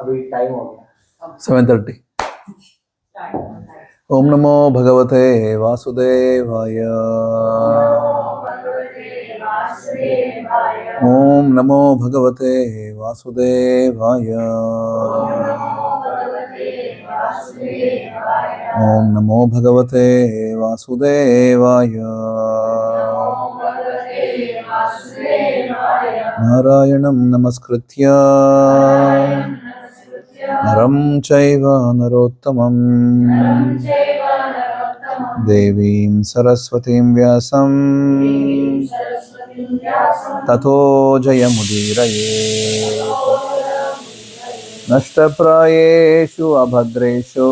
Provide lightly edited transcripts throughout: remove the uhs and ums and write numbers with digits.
अभी टाइम हो गया 7:30. ओम नमो भगवते वासुदेवाय. ओम नमो भगवते वासुदेवाय. ओम नमो भगवते वासुदेवाय. नारायणं नमस्कृत्य नरं चैव नरोत्तमं देवीं सरस्वतीं व्यासं ततो जयमुदीरये. नष्टप्रायेषु अभद्रेषु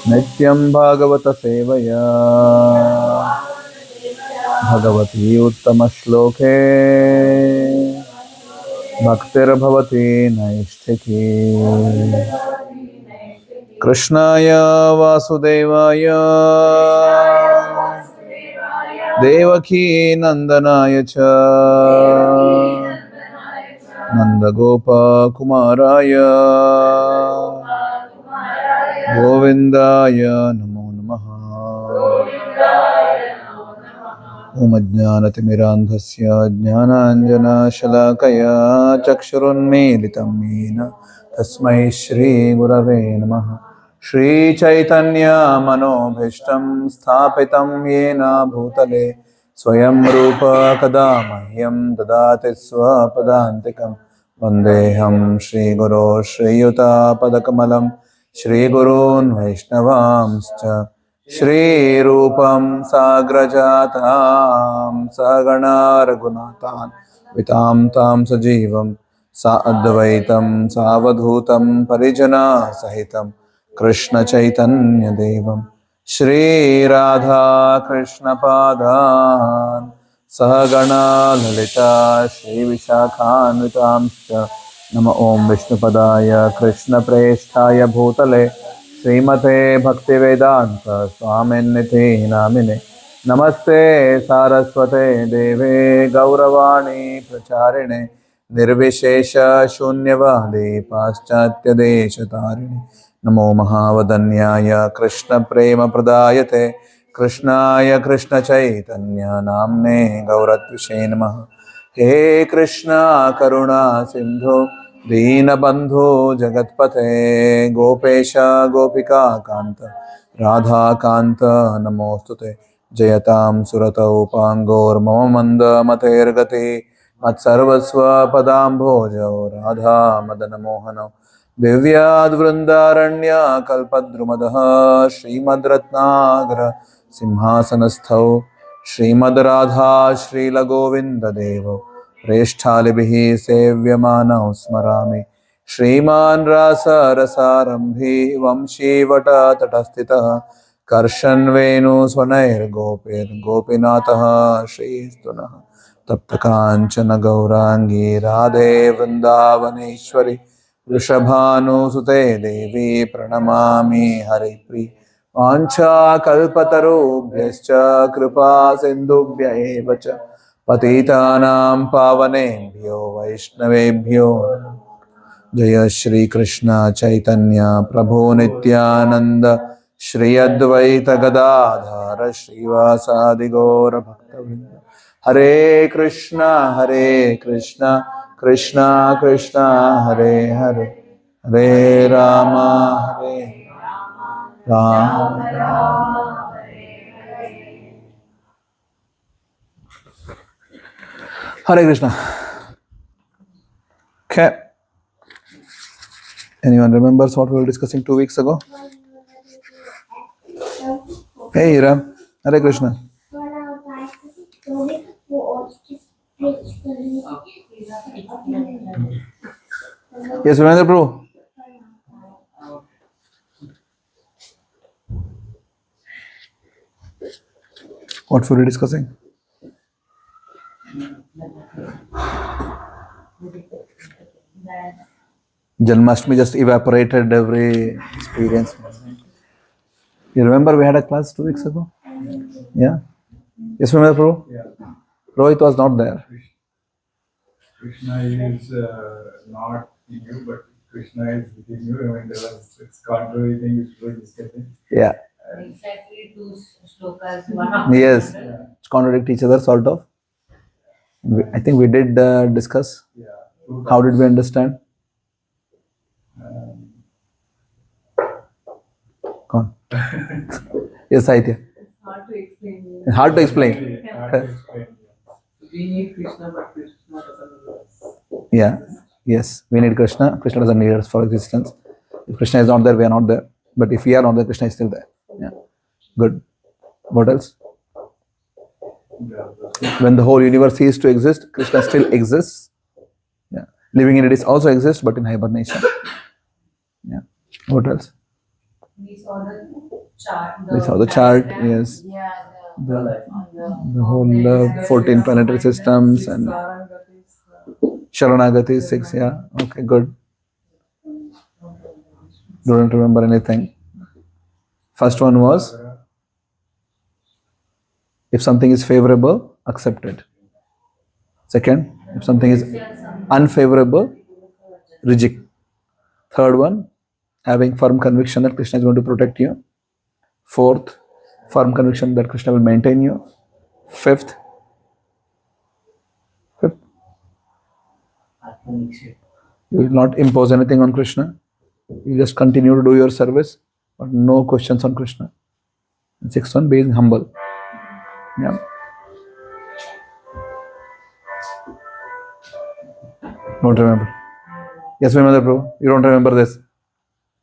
नित्यं भागवत सेवया भगवती उत्तमश्लोके भक्तिर्भवति नैष्ठिकी. कृष्णाय वासुदेवाय देवकी नंदनाय च नंदगोपकुमाराय गोविन्दाय नमो नमः. ओम अज्ञानतिमिरान्धस्य ज्ञानाञ्जनशलाकया चक्षुरुन्मीलितं येन तस्मै श्रीगुरवे नमः. श्रीचैतन्यमनोभीष्टं स्थापितं येन भूतले स्वयं रूप कदा मह्यं ददाति स्वपदान्तिकं. वन्देऽहं श्रीगुरो श्रीयुतापदकमलं श्रीगुरून् वैष्णवांश्च श्रीरूपं साग्रजातां सगणा रघुनाथान् वितां तां सजीवं साद्वैतं सावधूतं परिजना सहितं कृष्णचैतन्यदेवं श्रीराधा कृष्णपादान् सहगणा ललिता श्रीविशाखान्वितांश्च. नमो ओं विष्णुपदाय कृष्णप्रेष्ठाय भूतले श्रीमते भक्तिवेदांत स्वामिन्निति नामिने. नमस्ते सारस्वते देवे गौरवाणी प्रचारिणे निर्विशेष शून्यवादी पाश्चात्यदेशतारिणे. नमो महावदन्याय कृष्ण प्रेम प्रदायते कृष्णाय कृष्ण चैतन्य नाम्ने गौरत्विषे नमः. हे कृष्ण करुणा सिंधु दीनबंधु जगत्पते गोपेश गोपिका कांत राधा कांत नमोस्तुते. जयतां सुरतौ पांगोर्मम मंद मतेर्गति मत्सर्वस्व पदाम्भोजौ राधा मदन मोहनौ. दिव्याद्वृन्दारण्य कल्पद्रुमदः श्रीमद्रत्नागर सिंहासनस्थौ श्रीमद्राधा श्रीलगोविन्ददेवौ प्रेष्ठालिभिः सेव्यमानौ स्मरामि. श्रीमान् रासरसारम्भी वंशीवटतटस्थितः कर्षन् वेणुस्वनैर्गोपैर्गोपीनाथः श्रीस्तुनः. तप्तकाञ्चन गौराङ्गी राधे वृन्दावनेश्वरि वृषभानुसुते देवी प्रणमामि हरिप्रिये. वाञ्छाकल्पतरुभ्यश्च कृपा सिन्धुभ्य एव च पतितानां पावनेभ्यो वैष्णवेभ्यो. जय श्री कृष्ण चैतन्य प्रभु नित्यानंद श्री अद्वैत गदाधर श्रीवासादि गौर भक्तवृंद. हरे Krishna Krishna Krishna Hare Hare Hare Ram Hare Krishna. Okay. Anyone remembers what we were discussing 2 weeks ago? Hey Ram. Hare Krishna. Yes, Vinendra Prabhu. What were we discussing? Janmashtami just evaporated every experience. You remember we had a class 2 weeks ago? Yeah? Yes, Vinendra Prabhu? Yeah. Rohit was not there. Krishna is not in you, but Krishna is within you. I mean, there was it's contrary thing which we were discussing. Yeah. Exactly two shlokas, one after Yes. another. It's contradict each other, sort of. I think we did discuss. Yeah. How did we understand? Go on. Yes, Saitya. It's hard to explain. Hard to explain. Hard to explain. We need Krishna, but Krishna doesn't need us. Yeah. Yes. We need Krishna. Krishna doesn't need us for existence. If Krishna is not there, we are not there. But if we are not there, Krishna is still there. Yeah. Good. What else? When the whole universe ceases to exist, Krishna still exists. Yeah. Living in it is also exists, but in hibernation. Yeah. What else? We saw the chart. We saw the chart. diagram. Yes. Yeah, The whole 14 planetary systems and Sharanagati is 6. Yeah. Okay. Good. Don't remember anything. First one was, if something is favorable, accept it. Second, if something is unfavorable, reject. Third one, having firm conviction that Krishna is going to protect you. Fourth, firm conviction that Krishna will maintain you. Fifth, you will not impose anything on Krishna. You just continue to do your service, but no questions on Krishna. And sixth one, being humble. Yeah. Don't remember. Yes, Vimendra Prabhu, you don't remember this.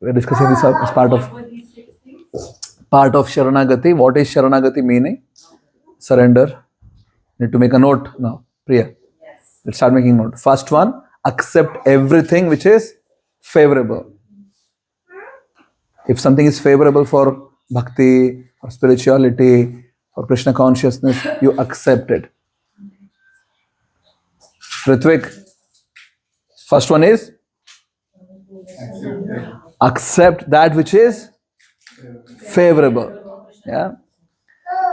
We're discussing this as part of Sharanagati. What is Sharanagati meaning? Surrender. Need to make a note now. Priya. Yes. Let's start making note. First one, accept everything which is favorable. If something is favorable for bhakti, for spirituality, for Krishna consciousness, you accept it. Ritvik, first one is accept that which is favorable. Yeah.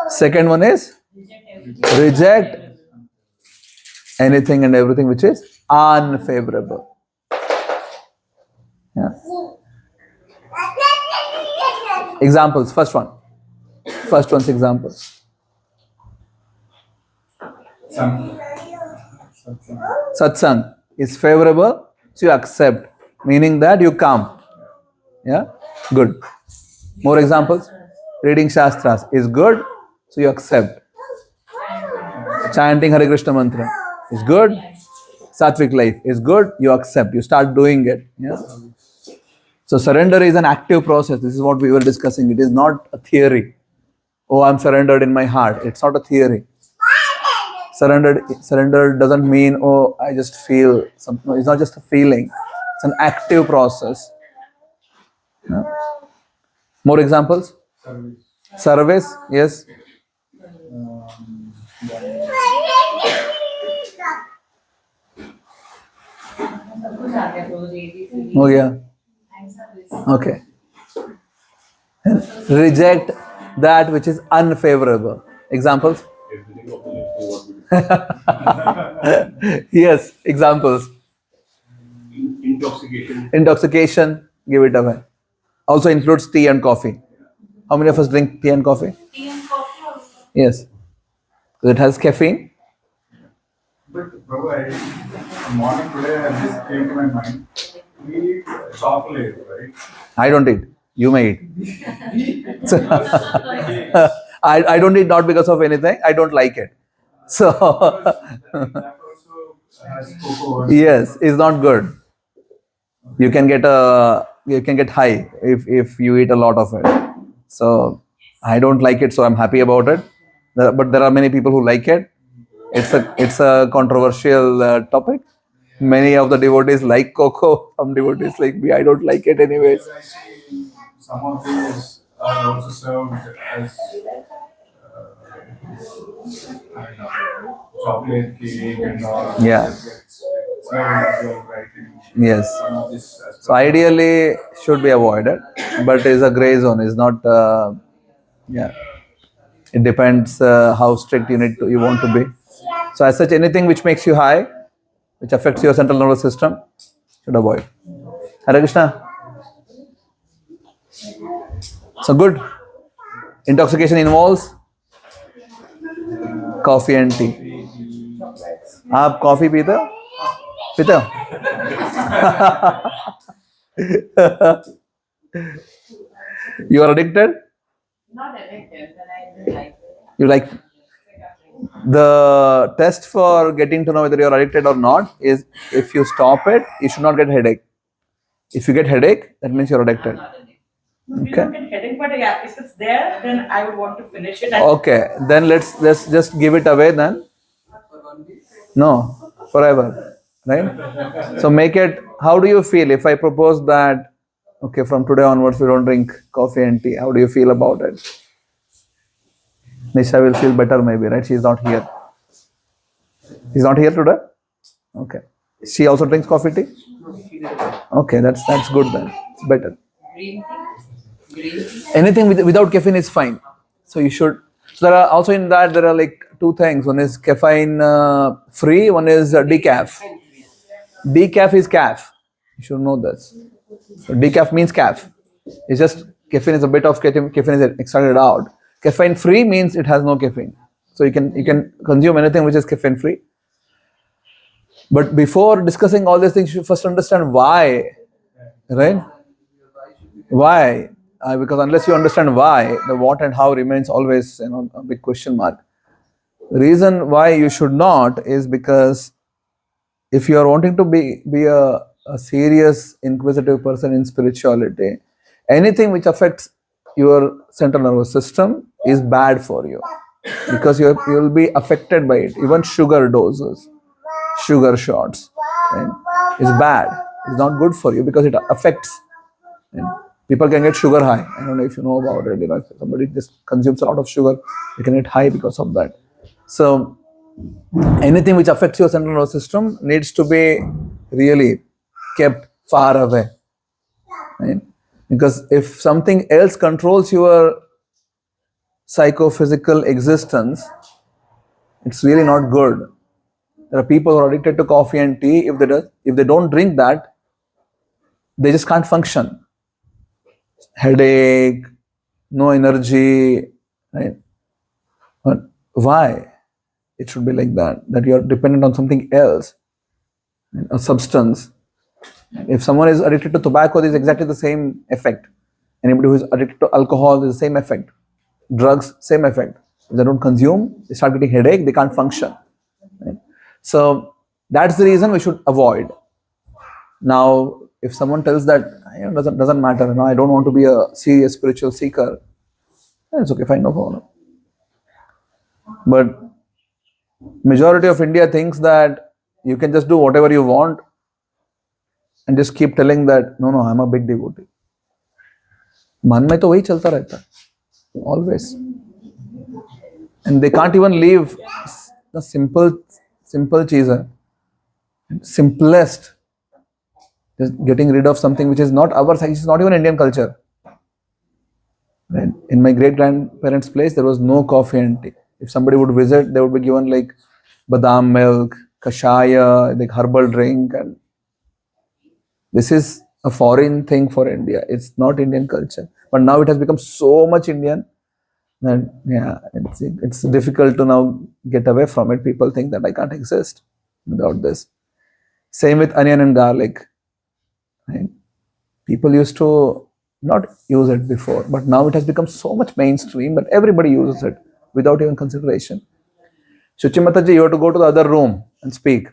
Second one is reject anything and everything which is unfavorable. Yeah. Examples. First one's examples. Satsang is favorable, so you accept, meaning that you come. Yeah, good. More examples. Reading Shastras is good, so you accept. Chanting Hare Krishna mantra is good. Sattvic life is good, you accept. You start doing it. Yeah. So surrender is an active process. This is what we were discussing. It is not a theory. Oh, I'm surrendered in my heart. It's not a theory. Surrender doesn't mean, oh, I just feel something. It's not just a feeling. It's an active process. Yeah. More examples? Service, yes. Oh, yeah. Okay. Reject that which is unfavorable. Examples? Yes, examples. Intoxication, give it away. Also includes tea and coffee. How many of us drink tea and coffee? Tea and coffee also. Yes. It has caffeine. But Prabhu, morning today, this came to my mind. We eat chocolate, right? I don't eat. You may eat. So, I don't eat not because of anything. I don't like it. So That also has cocoa. yes, it's not good. You can get high if you eat a lot of it. So I don't like it, so I'm happy about it. But there are many people who like it. It's a controversial topic. Many of the devotees like cocoa. Some devotees like me. I don't like it anyways. I see some of these are also served as I don't know, chocolate cake and all. Yeah. It's served as well, right? Yes. Some of this as So ideally should be avoided, but it's a gray zone. It's not. Yeah. It depends how strict you want to be. So as such, anything which makes you high, which affects your central nervous system, should avoid. Hare Krishna. So good. Intoxication involves coffee and tea. आप coffee पीते हो? पीते हो? You are addicted? Not addicted, but I do like it. You like the test for getting to know whether you are addicted or not is if you stop it, you should not get headache. If you get headache, that means you're addicted. We don't get headache, but yeah, if it's there, then I would want to finish it. Okay, then let's just give it away then. No, forever, right? So make it. How do you feel if I propose that? Okay, from today onwards we don't drink coffee and tea. How do you feel about it? Nisha will feel better maybe, right? She's not here. She's not here today? Okay. She also drinks coffee tea? Okay, that's good then. It's better. Green tea? Green tea? Anything without caffeine is fine. So you should. So there are also in that there are like two things. One is caffeine free. One is decaf. Decaf is calf. You should know this. So decaf means calf. It's just caffeine is a bit of caffeine is extracted out. Caffeine free means it has no caffeine. So you can consume anything which is caffeine free. But before discussing all these things, you should first understand why, right? Why? Because unless you understand why, the what and how remains always a big question mark. The reason why you should not is because if you are wanting to be a serious, inquisitive person in spirituality, anything which affects your central nervous system is bad for you because you will be affected by it. Even sugar doses, sugar shots, right, is bad. It's not good for you because it affects. People can get sugar high. I don't know if you know about it. If somebody just consumes a lot of sugar, they can get high because of that. So anything which affects your central nervous system needs to be really kept far away, right? Because if something else controls your psychophysical existence, it's really not good. There are people who are addicted to coffee and tea. If they don't drink that, they just can't function. Headache, no energy, right? But why? It should be like that. That you are dependent on something else, a substance. If someone is addicted to tobacco, there is exactly the same effect. Anybody who is addicted to alcohol, there is the same effect. Drugs, same effect. If they don't consume, they start getting headache, they can't function. Right? So that's the reason we should avoid. Now, if someone tells that doesn't matter, I don't want to be a serious spiritual seeker, then it's okay, fine, no problem. But majority of India thinks that you can just do whatever you want and just keep telling that no, I'm a big devotee. मन में तो वही चलता रहता है, always. And they can't even leave the simple चीज है, simplest, just getting rid of something which is not our size, it's not even Indian culture. Right? In my great grandparents' place, there was no coffee and tea. If somebody would visit, they would be given like badam milk, kashaya, like herbal drink, and this is a foreign thing for India. It's not Indian culture. But now it has become so much Indian that it's difficult to now get away from it. People think that I can't exist without this. Same with onion and garlic. Right? People used to not use it before, but now it has become so much mainstream that everybody uses it without even consideration. Shuchi Mataji, you have to go to the other room and speak.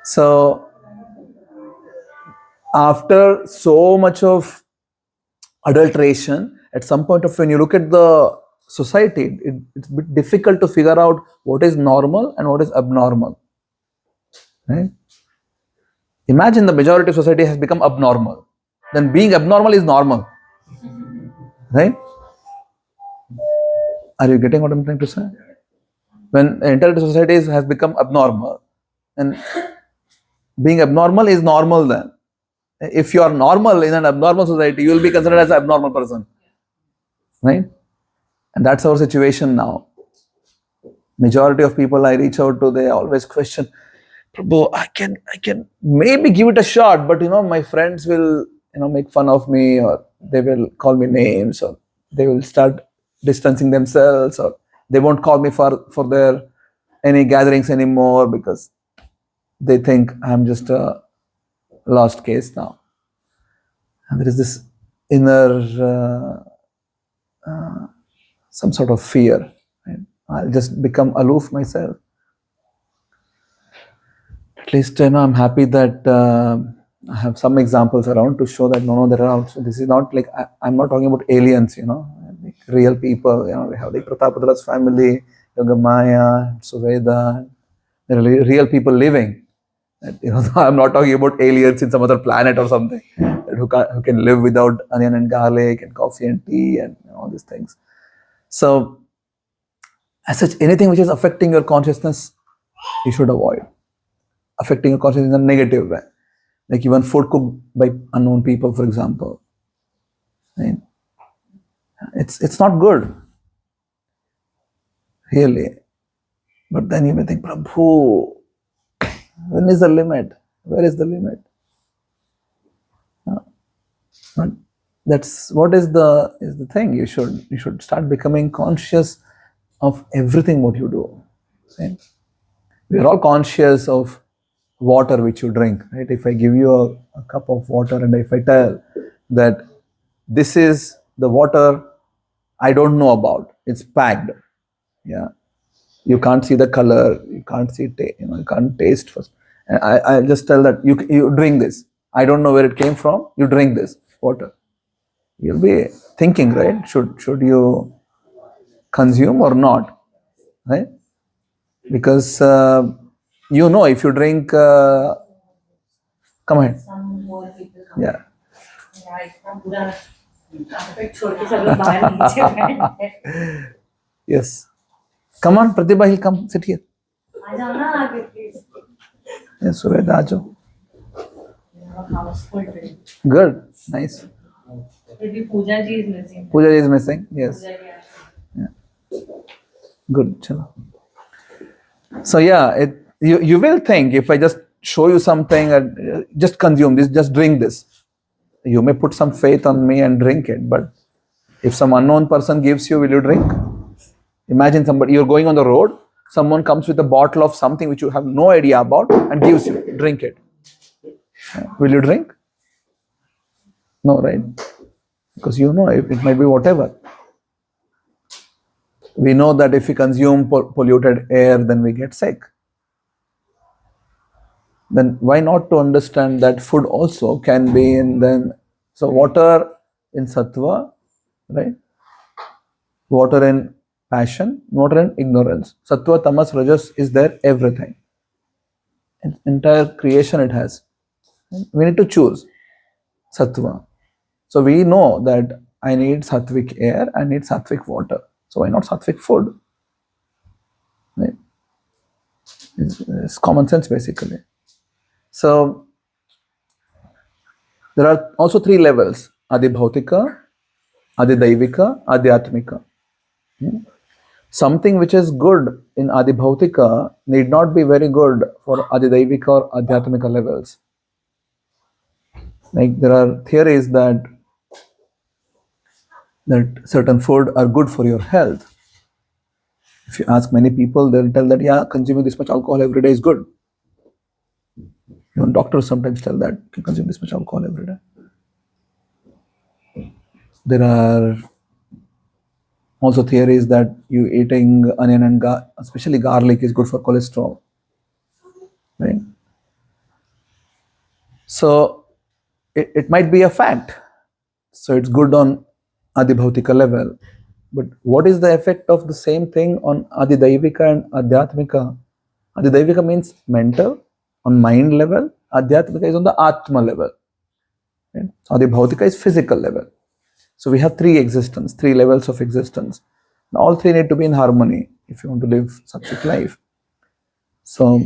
So, after so much of adulteration, at some point of when you look at the society, it's a bit difficult to figure out what is normal and what is abnormal. Right? Imagine the majority of society has become abnormal. Then being abnormal is normal. Right? Are you getting what I'm trying to say? When the entire society has become abnormal, and being abnormal is normal then. If you are normal in an abnormal society, you will be considered as an abnormal person, right? And that's our situation now. Majority of people I reach out to, they always question, Prabhu, I can maybe give it a shot, but my friends will, make fun of me, or they will call me names, or they will start distancing themselves, or they won't call me for their any gatherings anymore because they think I'm just a lost case now. And there is this inner some sort of fear. Right? I'll just become aloof myself. At least I'm happy that I have some examples around to show that no, there are also. This is not like I'm not talking about aliens, like real people. We have the Pratapadra's family, Yogamaya, Suveda, there are real people living. I'm not talking about aliens in some other planet or something who can live without onion and garlic and coffee and tea and all these things. So, as such, anything which is affecting your consciousness, you should avoid. Affecting your consciousness in a negative way, like even food cooked by unknown people, for example. Right? It's not good, really. But then you may think, Prabhu, when is the limit? Where is the limit? But that's what is the thing. You should start becoming conscious of everything what you do. Right? We are all conscious of water which you drink, right? If I give you a cup of water and if I tell that this is the water I don't know about, it's packed, yeah, you can't see the color, you can't see you can't taste first, and I just tell that you drink this, I don't know where it came from, you drink this water, you'll be thinking, right, should you consume or not, right? Because if you drink come ahead. Some more people come. Yeah. Yeah, इतना बुरा carpet छोड़ के सब लोग बाहर नीचे बैठे। Yes. Come on, Pratibha, he'll come sit here. आ जाओ ना आगे please. Yes, Suveda, aajo. We have a house full today. Good, nice. Maybe Pooja ji is missing. Pooja is missing. Yes. Pooja ji are- Good. Chalo. So yeah, you will think if I just show you something and just consume this, just drink this. You may put some faith on me and drink it, but if some unknown person gives you, will you drink? Imagine somebody, you're going on the road, someone comes with a bottle of something which you have no idea about and gives you, drink it. Will you drink? No, right? Because it might be whatever. We know that if we consume polluted air, then we get sick. Then why not to understand that food also can be so water in sattva, right? Water in passion, water in ignorance. Sattva, tamas, rajas is there, everything. Entire creation it has. We need to choose sattva. So we know that I need sattvic air, I need sattvic water. So why not sattvic food? Right? It's common sense basically. So there are also 3 levels: Adi Bhautika, Adi Daivika, Adhyatmika. Something which is good in Adi Bhautika need not be very good for Adi Daivika or Adhyatmika levels. Like there are theories that certain food are good for your health. If you ask many people, they'll tell that, yeah, consuming this much alcohol every day is good. Even doctors sometimes tell that you can consume this much alcohol every day. There are also theories that you eating onion and especially garlic is good for cholesterol. Right? So it might be a fact. So it's good on Adibhautika level. But what is the effect of the same thing on Adidaivika and Adhyatmika? Adidaivika means mental, on mind level. Adhyatmika is on the Atma level. Right? Adibhautika is physical level. So we have 3 existence, 3 levels of existence. Now all 3 need to be in harmony if you want to live sattvic life. So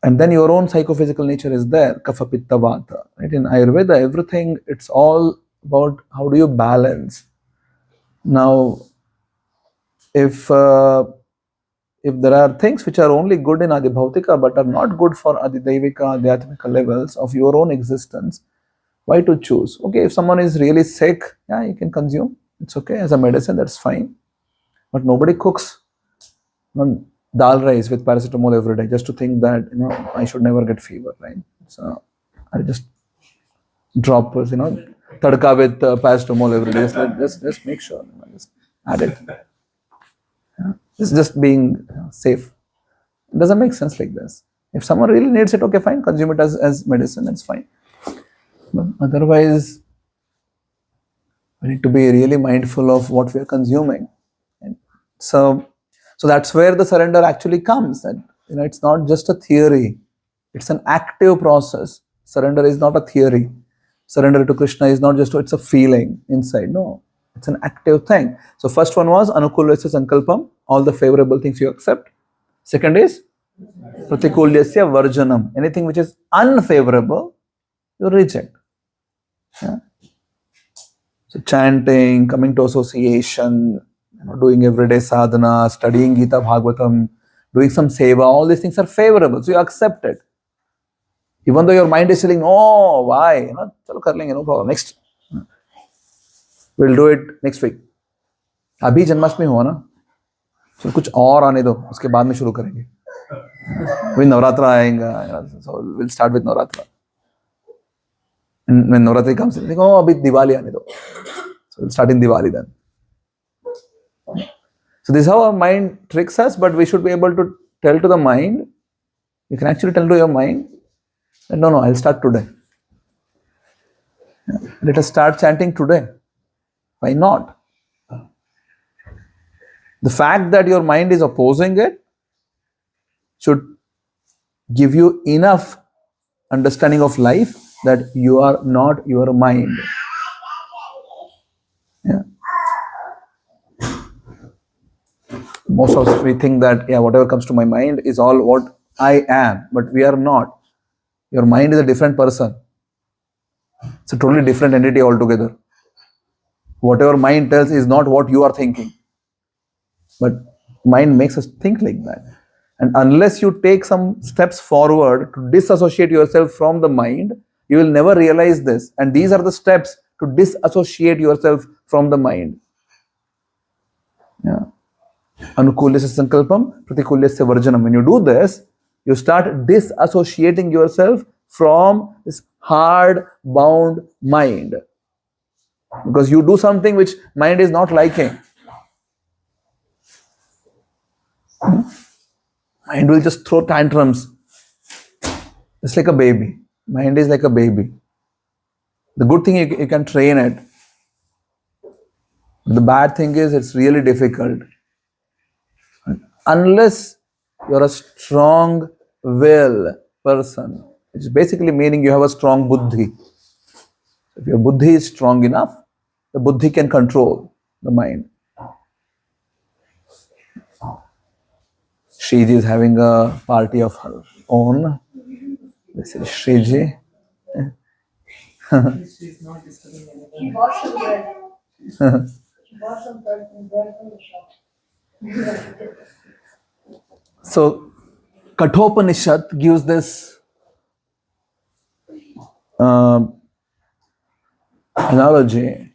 And then your own psychophysical nature is there, kapha pitta vata. Right? In Ayurveda, everything, it's all about how do you balance. Now, if there are things which are only good in Adibhautika but are not good for Adidaivika, Adhyatmika levels of your own existence, why to choose? Okay, if someone is really sick, yeah, you can consume. It's okay as a medicine, that's fine. But nobody cooks dal rice with paracetamol every day just to think that I should never get fever, right? So I just drop tadka with paracetamol every day. Just make sure, just add it. Yeah. It's just being safe. It doesn't make sense like this. If someone really needs it, okay, fine, consume it as medicine, it's fine. But otherwise, we need to be really mindful of what we are consuming. And so that's where the surrender actually comes. And it's not just a theory; it's an active process. Surrender is not a theory. Surrender to Krishna is not just it's a feeling inside. No, it's an active thing. So first one was anukulyasya sankalpam, all the favorable things you accept. Second is pratikulyasya varjanam, anything which is unfavorable, you reject. Yeah? So chanting, coming to association, doing everyday sadhana, studying Gita Bhagavatam, doing some seva, all these things are favorable, so you accept it. Even though your mind is saying, oh, why? Chalo kar lenge, no problem. Next. We'll do it next week. अभी जन्माष्टमी हुआ ना, तो कुछ और आने दो, उसके बाद में शुरू करेंगे. When नवरात्रा आएगा, so we'll start with Navratra. And when Navratri comes, think, oh, abhi Diwali aane do. So we'll start in Diwali then. So this is how our mind tricks us, but we should be able to tell to the mind, you can actually tell to your mind, that no, I'll start today. Yeah. Let us start chanting today. Why not? The fact that your mind is opposing it should give you enough understanding of life that you are not your mind. Yeah. Most of us, we think that, whatever comes to my mind is all what I am, but we are not. Your mind is a different person. It's a totally different entity altogether. Whatever mind tells is not what you are thinking. But mind makes us think like that. And unless you take some steps forward to disassociate yourself from the mind, you will never realize this. And these are the steps to disassociate yourself from the mind. Yeah. Anukulyasya sankalpam, pratikulyasya varjanam. When you do this, you start disassociating yourself from this hard bound mind. Because you do something which mind is not liking. Mind will just throw tantrums. It's like a baby. Mind is like a baby. The good thing, you can train it. The bad thing is it's really difficult. Unless you're a strong will person, which is basically meaning you have a strong buddhi. If your buddhi is strong enough, the buddhi can control the mind. Shriji is having a party of her own. This is Shriji. She's not disturbing anyone. She bought some bread. She bought some bread from the shop. So, Kathopanishad gives this analogy.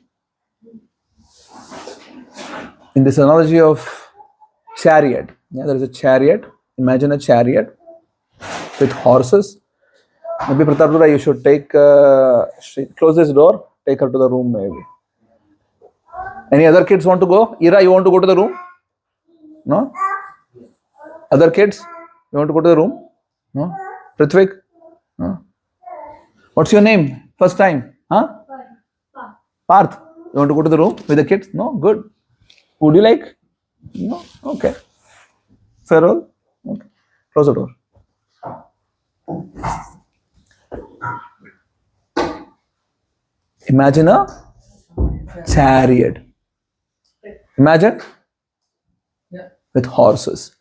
In this analogy of chariot, there is a chariot. Imagine a chariot with horses. Maybe Pratapdura, you should take close this door. Take her to the room, maybe. Any other kids want to go? Ira, you want to go to the room? No. Other kids, you want to go to the room? No. Prithvik? No. What's your name? First time? Huh? Parth. You want to go to the room with the kids? No. Good. Would you like? No. Okay. Farewell. Okay. Close the door. Imagine a chariot. Imagine with horses.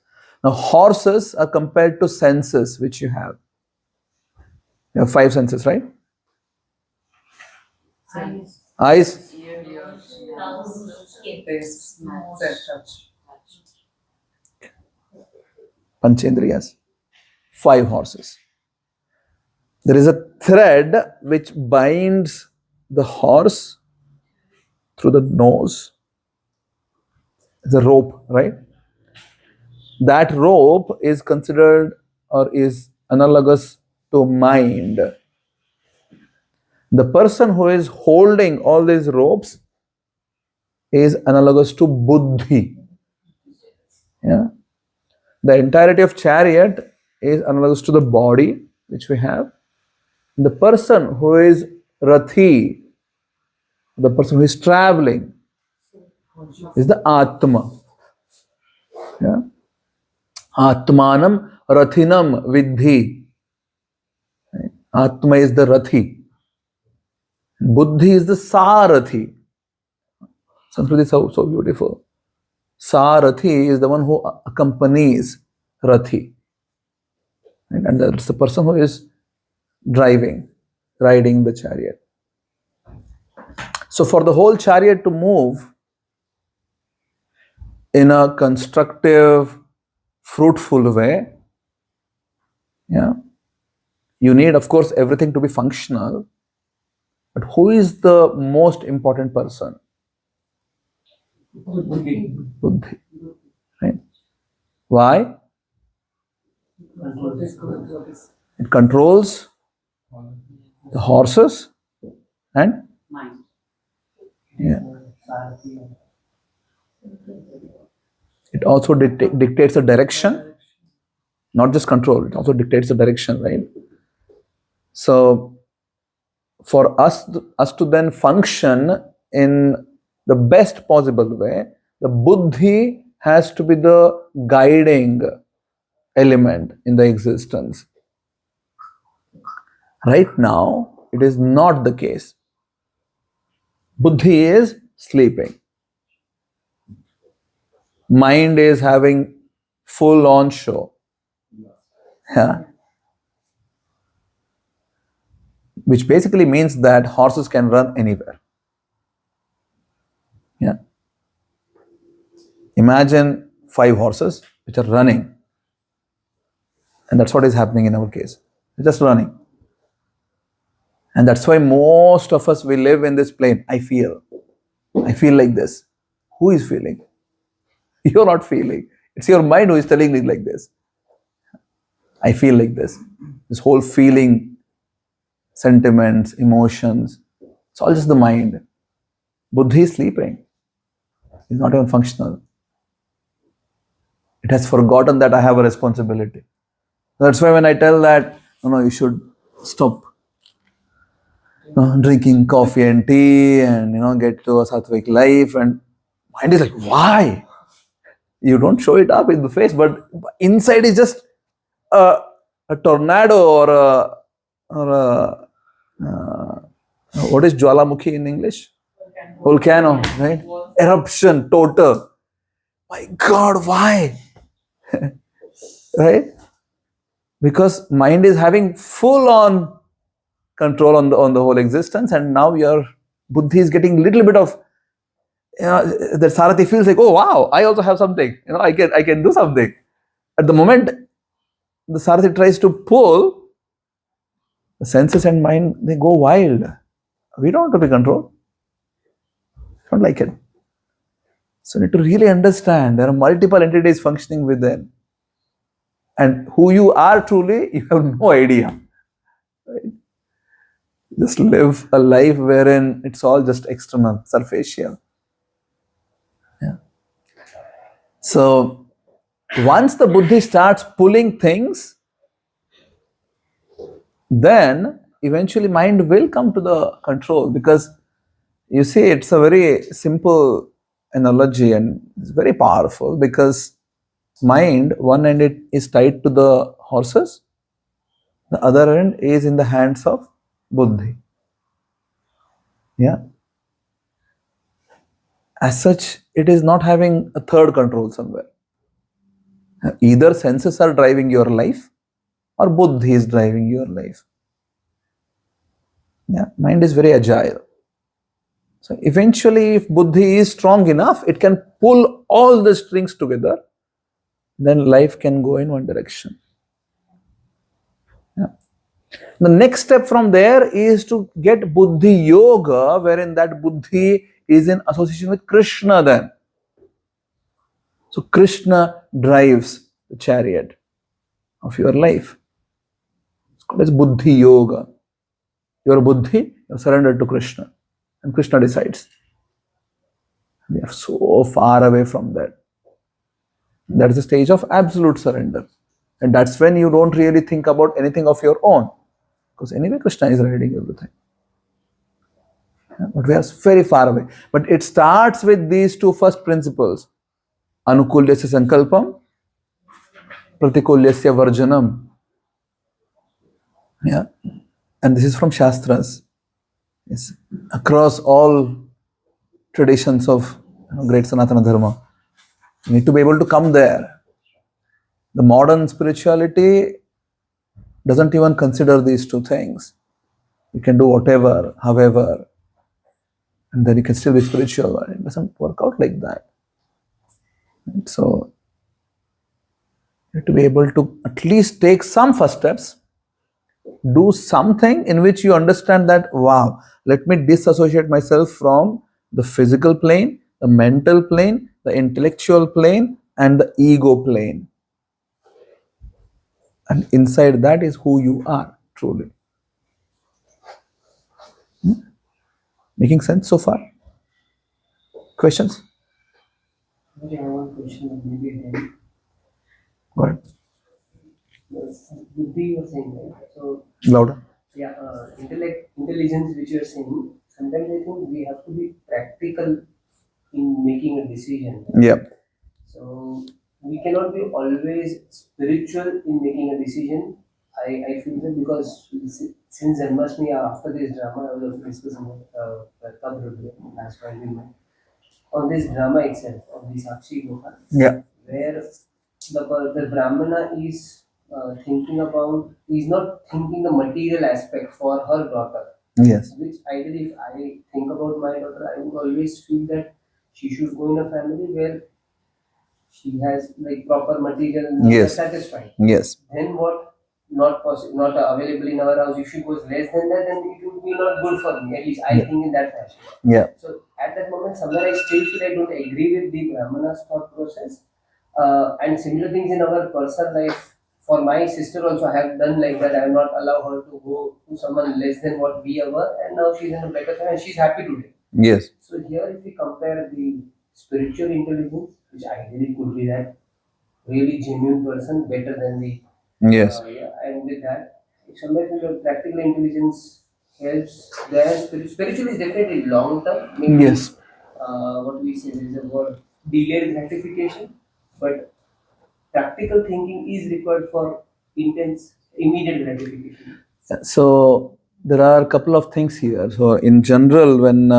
Now, horses are compared to senses which you have. You have 5 senses, right? Eyes, Panchendriyas. 5 horses. There is a thread which binds the horse through the nose. It's a rope, right? That rope is considered or is analogous to mind. The person who is holding all these ropes is analogous to buddhi. Yeah. The entirety of chariot is analogous to the body which we have. The person who is rathi, the person who is traveling, is the atma. Yeah. Atmanam rathinam vidhi. Right? Atma is the rathi. Buddhi is the sarathi. Sanskrit is so beautiful. Sarathi is the one who accompanies rathi. Right? And that's the person who is riding the chariot. So for the whole chariot to move in a constructive, fruitful way, yeah, you need, of course, everything to be functional. But who is the most important person? Buddhi. Right? Why? It controls the horses and yeah. It also dictates the direction, not just control, it also dictates the direction, right? So for us to then function in the best possible way, the buddhi has to be the guiding element in the existence. Right now, it is not the case. Buddhi is sleeping. Mind is having full on show. Yeah. Which basically means that horses can run anywhere. Yeah. Imagine 5 horses which are running. And that's what is happening in our case. They're just running. And that's why most of us, we live in this plane. I feel like this. Who is feeling? You're not feeling. It's your mind who is telling me like this. I feel like this. This whole feeling, sentiments, emotions, it's all just the mind. Buddhi is sleeping. It's not even functional. It has forgotten that I have a responsibility. That's why when I tell that, no, you should stop drinking coffee and tea and get to a sattvic life, and mind is like, why? You don't show it up in the face, but inside is just a tornado or a what is Jwalamukhi in English? Volcano, right? Eruption, total. My God, why? Right? Because mind is having full on control on the whole existence, and now your buddhi is getting little bit of the Sarathi feels like, oh wow, I also have something. I can do something. At the moment the Sarathi tries to pull, the senses and mind, they go wild. We don't want to be controlled. Don't like it. So you need to really understand there are multiple entities functioning within. And who you are truly, you have no idea. Right? Just live a life wherein it's all just external, superficial. Yeah. So once the buddhi starts pulling things, then eventually mind will come to the control, because you see, it's a very simple analogy and it's very powerful, because mind, one end it is tied to the horses, the other end is in the hands of buddhi. Yeah. As such, it is not having a third control somewhere. Either senses are driving your life or buddhi is driving your life. Yeah, mind is very agile. So eventually, if buddhi is strong enough, it can pull all the strings together. Then life can go in one direction. Yeah. The next step from there is to get buddhi yoga, wherein that buddhi is in association with Krishna then. So Krishna drives the chariot of your life. It's called as buddhi yoga. Your buddhi, you're surrendered to Krishna. And Krishna decides. We are so far away from that. That is the stage of absolute surrender. And that's when you don't really think about anything of your own. Because anyway, Krishna is riding everything. But we are very far away. But it starts with these two first principles. Anukulyasya sankalpam, pratikulyasya varjanam. Yeah. And this is from Shastras. Yes. Across all traditions of great Sanatana Dharma. You need to be able to come there. The modern spirituality doesn't even consider these two things. You can do whatever, however, and then you can still be spiritual. It doesn't work out like that. So, you have to be able to at least take some first steps, do something in which you understand that, wow, let me disassociate myself from the physical plane, the mental plane, the intellectual plane, and the ego plane. And inside that is who you are, truly. Making sense so far? Questions? I have one question, maybe then. Go ahead. Buddhi you were saying, right? So, Louder. yeah, intelligence which you are saying, sometimes I think we have to be practical in making a decision. Right? Yeah. So, we cannot be always spiritual in making a decision. I feel that because since Janmashtami, after this drama, I was also discussing last time we met on this drama itself, of the Sakshi Gopa, Yeah. where the Brahmana is is not thinking the material aspect for her daughter. Yes. Which ideally, if I think about my daughter, I would always feel that she should go in a family where she has like proper material needs Yes. satisfied. Yes. Then what? Not possible, not available in our house. If she goes less than that, then it would be not good for me. At least I think in that fashion. Yeah. So at that moment, somewhere I still feel I don't agree with the Brahmana's thought process. And similar things in our personal life. For my sister also, I have done like that. I have not allowed her to go to someone less than what we were, and now she's in a better time and she's happy today. Yes. So here, if we compare the spiritual intelligence, which ideally could be that really genuine person, better than the Yes. and with that, somewhere the practical intelligence helps. There, spiritual is definitely long term. Maybe, Yes. what we say, there is a word delayed gratification, but practical thinking is required for intense, immediate gratification. So there are a couple of things here. So in general, when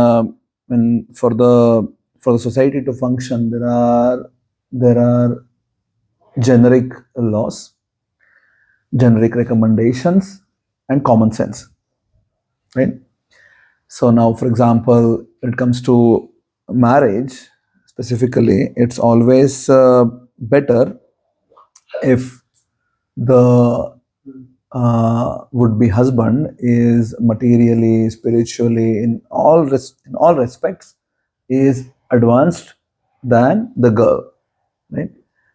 for the society to function, there are generic laws, generic recommendations, and common sense. Right. So now, for example, when it comes to marriage specifically, it's always better if the would-be husband is materially, spiritually, in all respects, is advanced than the girl. Right.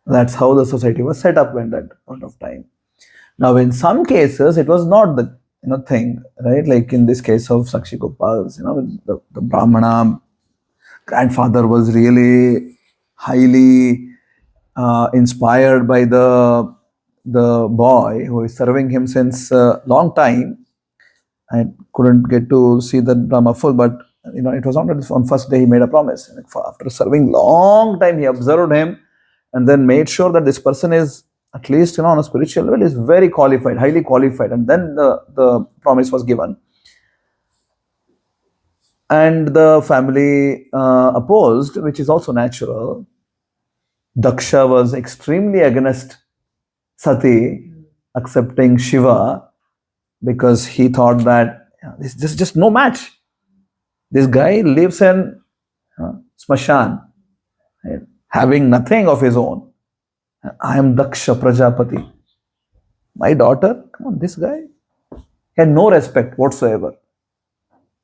That's how the society was set up at that point of time. Now, in some cases, it was not the thing, right? Like in this case of Sakshi Gopal's, the Brahmana grandfather was really highly inspired by the boy who is serving him since a long time. I couldn't get to see the drama full, but it was not that on first day he made a promise. After serving long time, he observed him and then made sure that this person is at least on a spiritual level is very qualified, highly qualified, and then the promise was given. And the family opposed, which is also natural. Daksha was extremely against Sati accepting Shiva because he thought that this is just no match. This guy lives in Smashan, right, having nothing of his own. I am Daksha Prajapati. My daughter, come on, this guy had no respect whatsoever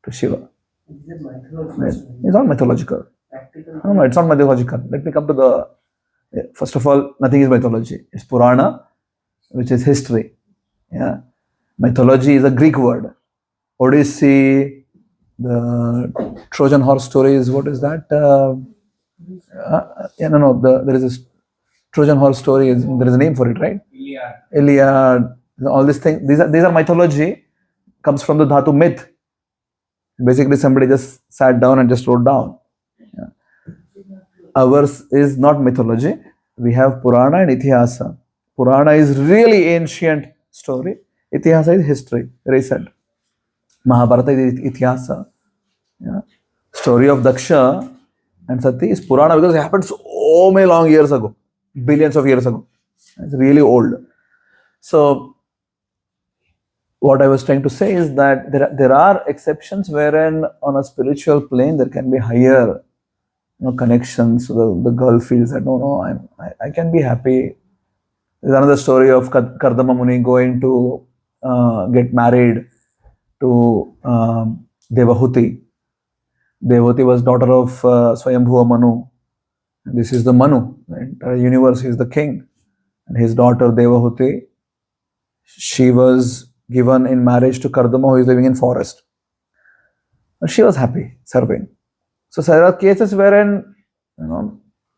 to Shiva. Is it mythological? Right? It's not mythological. Practical? No, it's not mythological. Let me come to the. First of all, nothing is mythology. It's Purana, which is history. Yeah, mythology is a Greek word. Odyssey, the Trojan horse stories. What is that? There is a Trojan horse story. There is a name for it, right? Iliad. All these things. These are mythology. Comes from the dhatu myth. Basically, somebody just sat down and just wrote down. Ours is not mythology. We have Purana and Itihasa. Purana is really ancient story. Itihasa is history, recent. Mahabharata is Itihasa. Yeah. Story of Daksha and Sati is Purana because it happened so many long years ago, billions of years ago. It's really old. So, what I was trying to say is that there are exceptions wherein on a spiritual plane there can be higher connections. So the girl feels that I can be happy. There's another story of Kardama Muni going to get married to Devahuti. Devahuti was daughter of Swayambhuva Manu. This is the Manu. The entire universe is the king. And his daughter Devahuti, she was given in marriage to Kardama, who is living in forest. And she was happy serving. So there are cases wherein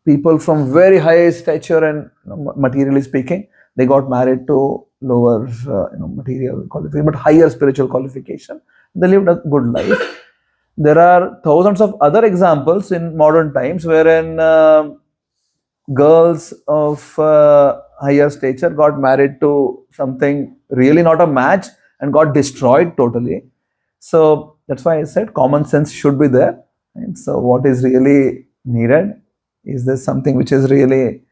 people from very high stature and materially speaking, they got married to lower material qualification, but higher spiritual qualification. They lived a good life. There are thousands of other examples in modern times wherein girls of higher stature got married to something really not a match and got destroyed totally. So that's why I said common sense should be there. Right? So what is really needed? Is there something which is really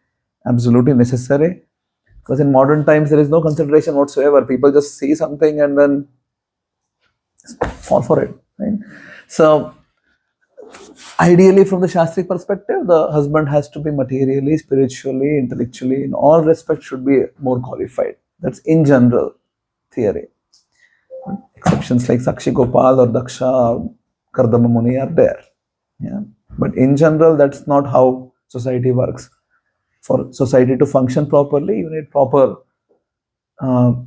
absolutely necessary? Because in modern times there is no consideration whatsoever. People just see something and then fall for it. Right? So ideally, from the Shastric perspective, the husband has to be materially, spiritually, intellectually, in all respects, should be more qualified. That's in general theory. Exceptions like Sakshi Gopal or Daksha or Kardama Muni are there. Yeah. But in general, that's not how society works. For society to function properly, you need proper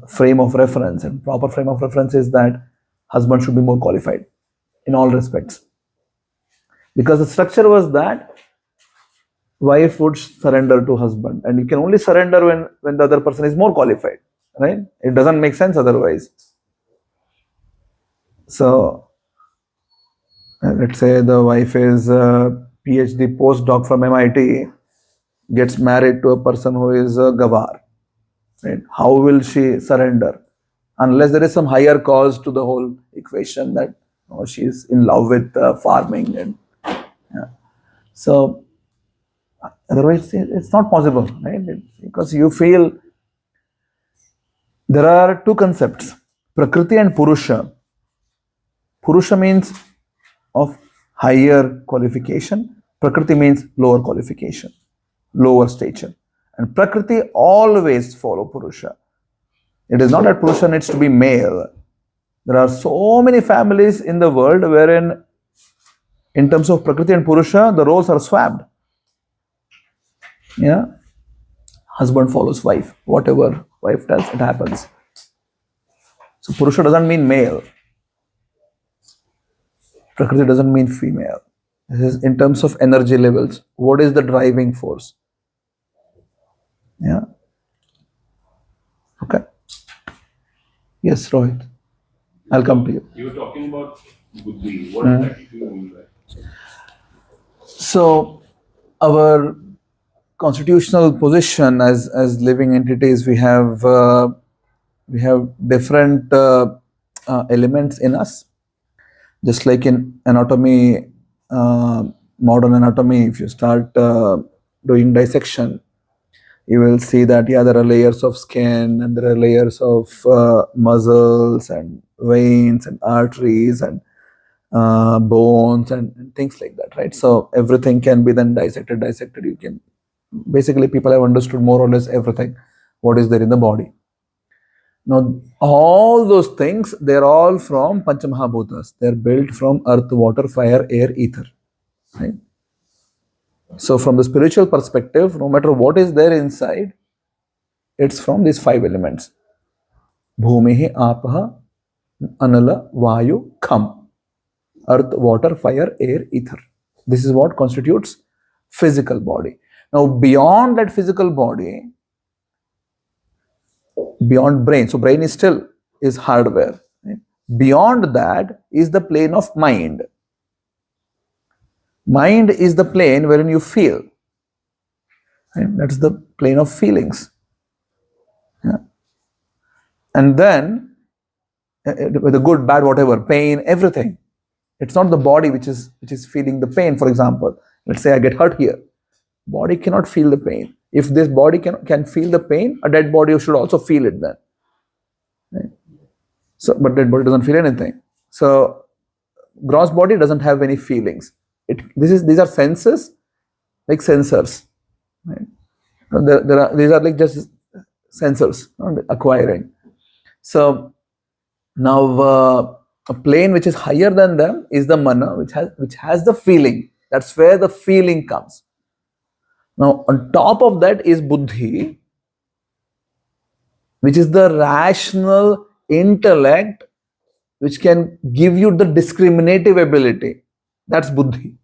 frame of reference. And proper frame of reference is that husband should be more qualified in all respects. Because the structure was that wife would surrender to husband, and you can only surrender when the other person is more qualified, right? It doesn't make sense otherwise. So let's say the wife is a PhD postdoc from MIT, gets married to a person who is a Gawar, right? How will she surrender? Unless there is some higher cause to the whole equation that she is in love with farming and so otherwise it's not possible, right? Because you feel there are two concepts, Prakriti and Purusha. Purusha means of higher qualification, Prakriti means lower qualification, lower stature. And Prakriti always follow Purusha. It is not that Purusha needs to be male. There are so many families in the world wherein in terms of Prakriti and Purusha, the roles are swapped. Yeah. Husband follows wife. Whatever wife does, it happens. So Purusha doesn't mean male. Prakriti doesn't mean female. This is in terms of energy levels. What is the driving force? Yeah. Okay. Yes, Rohit. I'll come to you. You were talking about buddhi. What exactly do you mean by that? So, our constitutional position as living entities, we have different elements in us. Just like in anatomy, modern anatomy, if you start doing dissection, you will see that there are layers of skin and there are layers of muscles and veins and arteries and bones and things like that, right? So everything can be then dissected. You can basically, people have understood more or less everything what is there in the body. Now all those things, they're all from Panchamahabhutas. They're built from earth, water, fire, air, ether, right? So from the spiritual perspective, no matter what is there inside, it's from these 5 elements: Bhumihi, Apaha, Anala, Vayu, Kham. Earth, water, fire, air, ether. This is what constitutes physical body. Now beyond that physical body, beyond brain, so brain is hardware, right? Beyond that is the plane of mind. Mind is the plane wherein you feel, right? That's the plane of feelings. Yeah. And then with the good, bad, whatever, pain, everything. It's not the body which is feeling the pain. For example, let's say I get hurt here. Body cannot feel the pain. If this body can feel the pain, a dead body should also feel it then. Right? So, but dead body doesn't feel anything. So, gross body doesn't have any feelings. These are senses, like sensors. Right? These are like just sensors acquiring. So now a plane which is higher than them is the mana, which has the feeling. That's where the feeling comes. Now on top of that is buddhi, which is the rational intellect which can give you the discriminative ability. That's buddhi.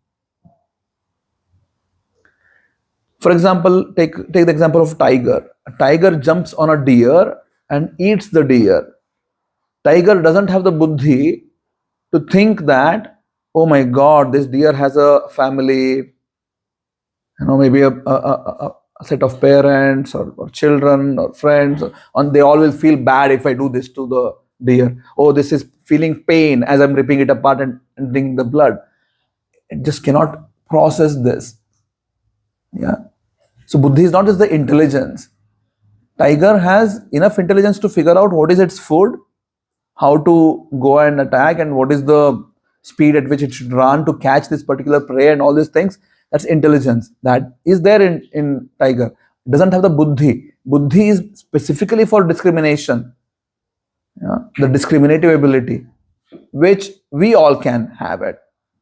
For example, take the example of tiger. A tiger jumps on a deer and eats the deer. Tiger doesn't have the buddhi to think that, oh my God, this deer has a family, maybe a set of parents or children or friends, and they all will feel bad if I do this to the deer. Oh, this is feeling pain as I'm ripping it apart and drinking the blood. It just cannot process this. Yeah. So buddhi is not just the intelligence. Tiger has enough intelligence to figure out what is its food, how to go and attack, and what is the speed at which it should run to catch this particular prey, and all these things. That's intelligence. That is there in tiger. It doesn't have the buddhi. Buddhi is specifically for discrimination. Yeah? The discriminative ability, which we all can have it.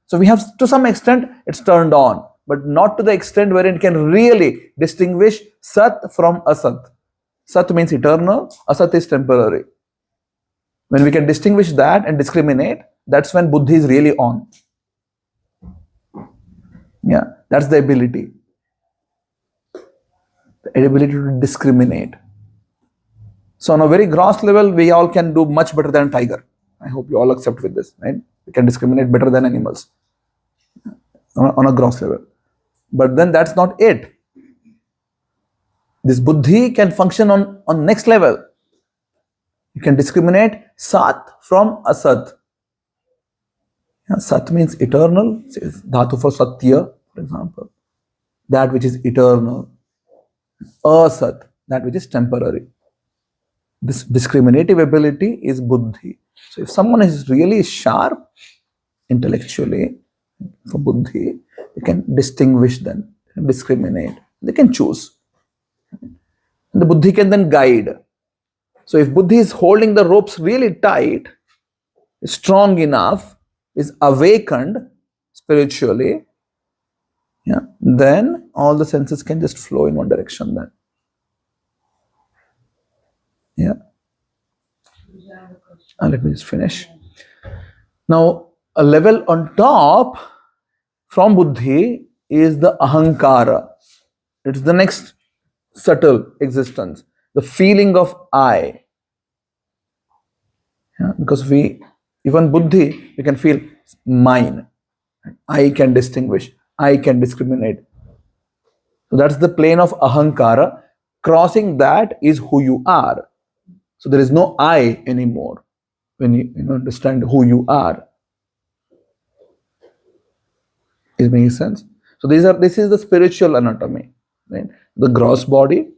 So we have, to some extent, it's turned on, but not to the extent where it can really distinguish Sat from Asat. Sat means eternal, Asat is temporary. When we can distinguish that and discriminate, that's when buddhi is really on. Yeah, that's the ability. The ability to discriminate. So on a very gross level, we all can do much better than tiger. I hope you all accept with this, right? We can discriminate better than animals on a gross level. But then that's not it. This buddhi can function on next level. You can discriminate Sat from Asat. Yeah, Sat means eternal. It's dhatu for Satya, for example. That which is eternal. Asat, that which is temporary. This discriminative ability is buddhi. So if someone is really sharp intellectually for buddhi, they can distinguish them, discriminate. They can choose. And the buddhi can then guide. So if buddhi is holding the ropes really tight, is strong enough, is awakened spiritually, yeah, then all the senses can just flow in one direction then. Yeah. Let me just finish. Now, a level on top from buddhi is the ahankara. It's the next subtle existence, the feeling of I. Yeah, because even buddhi, we can feel mine. I can distinguish. I can discriminate. So that's the plane of ahankara. Crossing that is who you are. So there is no I anymore when you understand who you are. Is making sense? So this is the spiritual anatomy. right? The gross body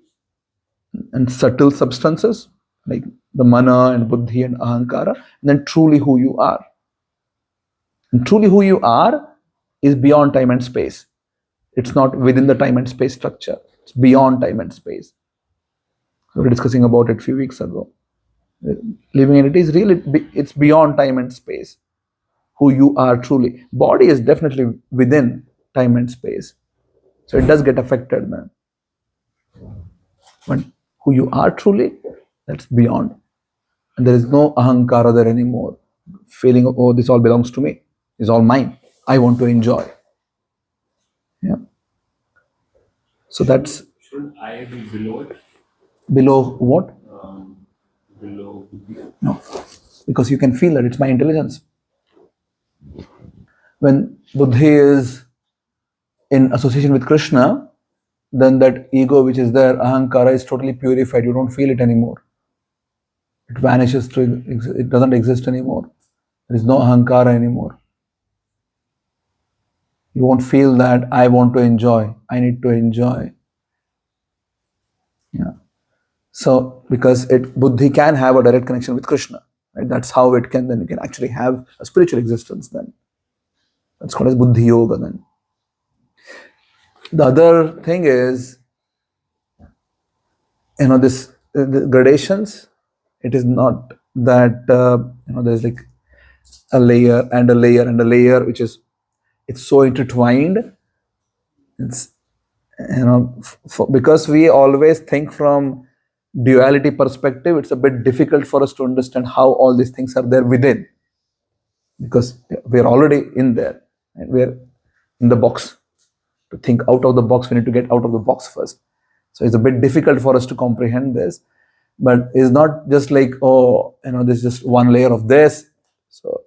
and subtle substances like the mana and buddhi and ahankara, and then truly who you are. And truly who you are is beyond time and space. It's not within the time and space structure. It's beyond time and space. We were discussing about it a few weeks ago. Living in it is really, it's beyond time and space. Who you are truly. Body is definitely within time and space. So it does get affected then. But who you are truly, that's beyond. And there is no ahankara there anymore. Feeling, oh, this all belongs to me. It's all mine. I want to enjoy. Yeah. So that's Shouldn't I be below it? below what? Below buddhi? No. Because you can feel that it's my intelligence. When buddhi is in association with Krishna, then that ego which is there, ahankara, is totally purified. You don't feel it anymore. It vanishes, it doesn't exist anymore. There is no ahankara anymore. You won't feel that I want to enjoy, I need to enjoy. Yeah. So because buddhi can have a direct connection with Krishna, right? That's how it can then, you can actually have a spiritual existence then. That's called as buddhi yoga then. The other thing is, this the gradations. It is not that there's like a layer and a layer and a layer, which is, it's so intertwined. It's because we always think from duality perspective, it's a bit difficult for us to understand how all these things are there within, because we're already in there and we're in the box. To think out of the box, we need to get out of the box first. So it's a bit difficult for us to comprehend this, but it's not just like, oh, there's just one layer of this. So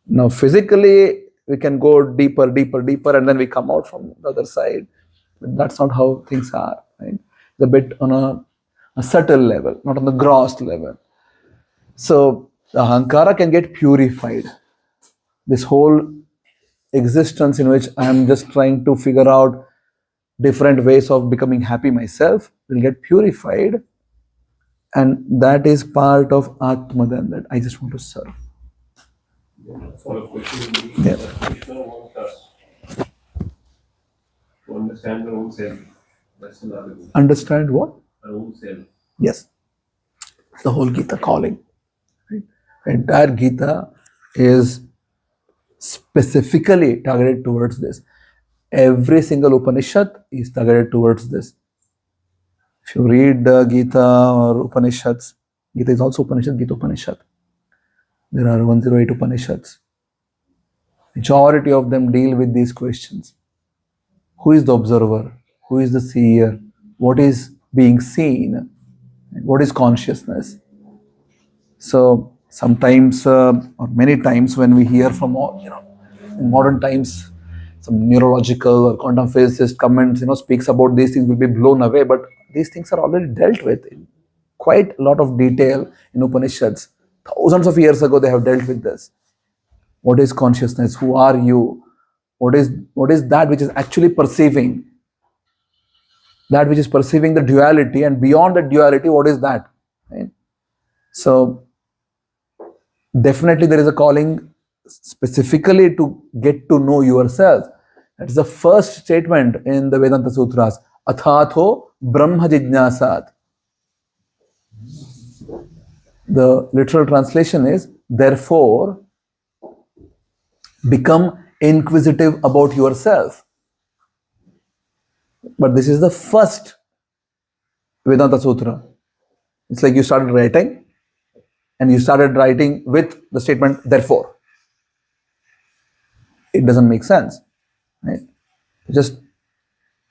now physically we can go deeper, and then we come out from the other side. But that's not how things are, right? It's a bit on a subtle level, not on the gross level. So the ahankara can get purified. This whole existence in which I'm just trying to figure out different ways of becoming happy myself will get purified, and that is part of Atmadan, that I just want to serve. Follow-up question would be, Krishna wants us to understand our own self. That's another thing. Understand what? Our own self. Yes. The whole Gita calling. Right? Entire Gita is specifically targeted towards this. Every single Upanishad is targeted towards this. If you read the Gita or Upanishads, Gita is also Upanishad, Gita Upanishad. There are 108 Upanishads. Majority of them deal with these questions. Who is the observer? Who is the seer? What is being seen? What is consciousness? So sometimes or many times when we hear from in modern times, some neurological or quantum physicist comments, speaks about these things, will be blown away. But these things are already dealt with in quite a lot of detail in Upanishads. Thousands of years ago, they have dealt with this. What is consciousness? Who are you? What is that which is actually perceiving? That which is perceiving the duality, and beyond the duality, what is that? Right? So definitely there is a calling specifically to get to know yourself. That is the first statement in the Vedanta Sutras. Athatho Brahma Jijnasat. The literal translation is, therefore, become inquisitive about yourself. But this is the first Vedanta Sutra. It's like you started writing, and you started writing with the statement, therefore. It doesn't make sense, right?